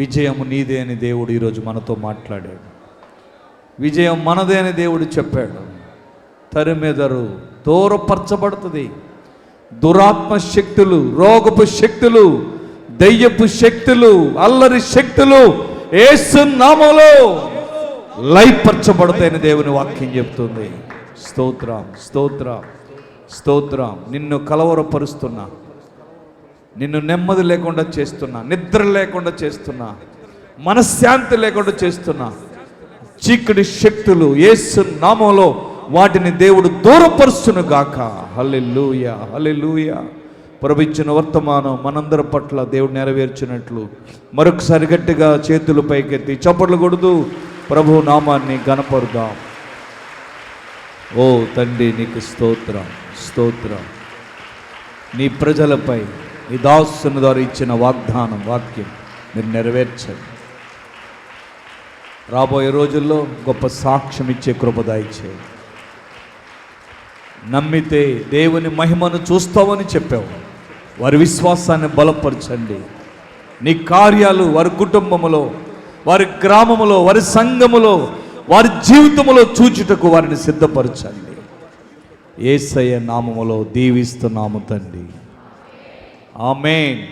విజయం నీదే అని దేవుడు ఈరోజు మనతో మాట్లాడాడు. విజయం మనదే అని దేవుడు చెప్పాడు. తరిమెదరు, దూరపరచబడుతుంది. దురాత్మ శక్తులు, రోగపు శక్తులు, దయ్యపు శక్తులు, అల్లరి శక్తులు యేసు నామములో లయపరచబడతాయని దేవుని వాక్యం చెప్తుంది. స్తోత్రం, స్తోత్రం, స్తోత్రం. నిన్ను కలవరపరుస్తున్నా, నిన్ను నెమ్మది లేకుండా చేస్తున్నా, నిద్ర లేకుండా చేస్తున్నా, మనశ్శాంతి లేకుండా చేస్తున్నా చీకటి శక్తులు యేసు నామములో వాటిని దేవుడు దూరపరుస్తును గాక. హల్లెలూయా, హల్లెలూయా. ప్రభుత్వ వర్తమానం మనందరి పట్ల దేవుడు నెరవేర్చినట్లు మరొకసారి గట్టిగా చేతులు పైకెత్తి చప్పట్లు కొడుతూ ప్రభు నామాన్ని ఘనపరుదాం. ఓ తండ్రి, నీకు స్తోత్రం, స్తోత్రం. నీ ప్రజలపై నీ దాసుని ద్వారా ఇచ్చిన వాగ్దానం, వాక్యం మీరు నెరవేర్చండి. రాబోయే రోజుల్లో గొప్ప సాక్ష్యం ఇచ్చే కృప దయచేయండి. నమ్మితే దేవుని మహిమను చూస్తావని చెప్పావు. వారి విశ్వాసాన్ని బలపరచండి. నీ కార్యాలు వారి కుటుంబములో, వారి గ్రామములో, వారి సంఘములో, వారి జీవితములో చూచుటకు వారిని సిద్ధపరచండి. యేసయ్య నామములో దీవిస్తున్నాము తండ్రి. ఆమేన్.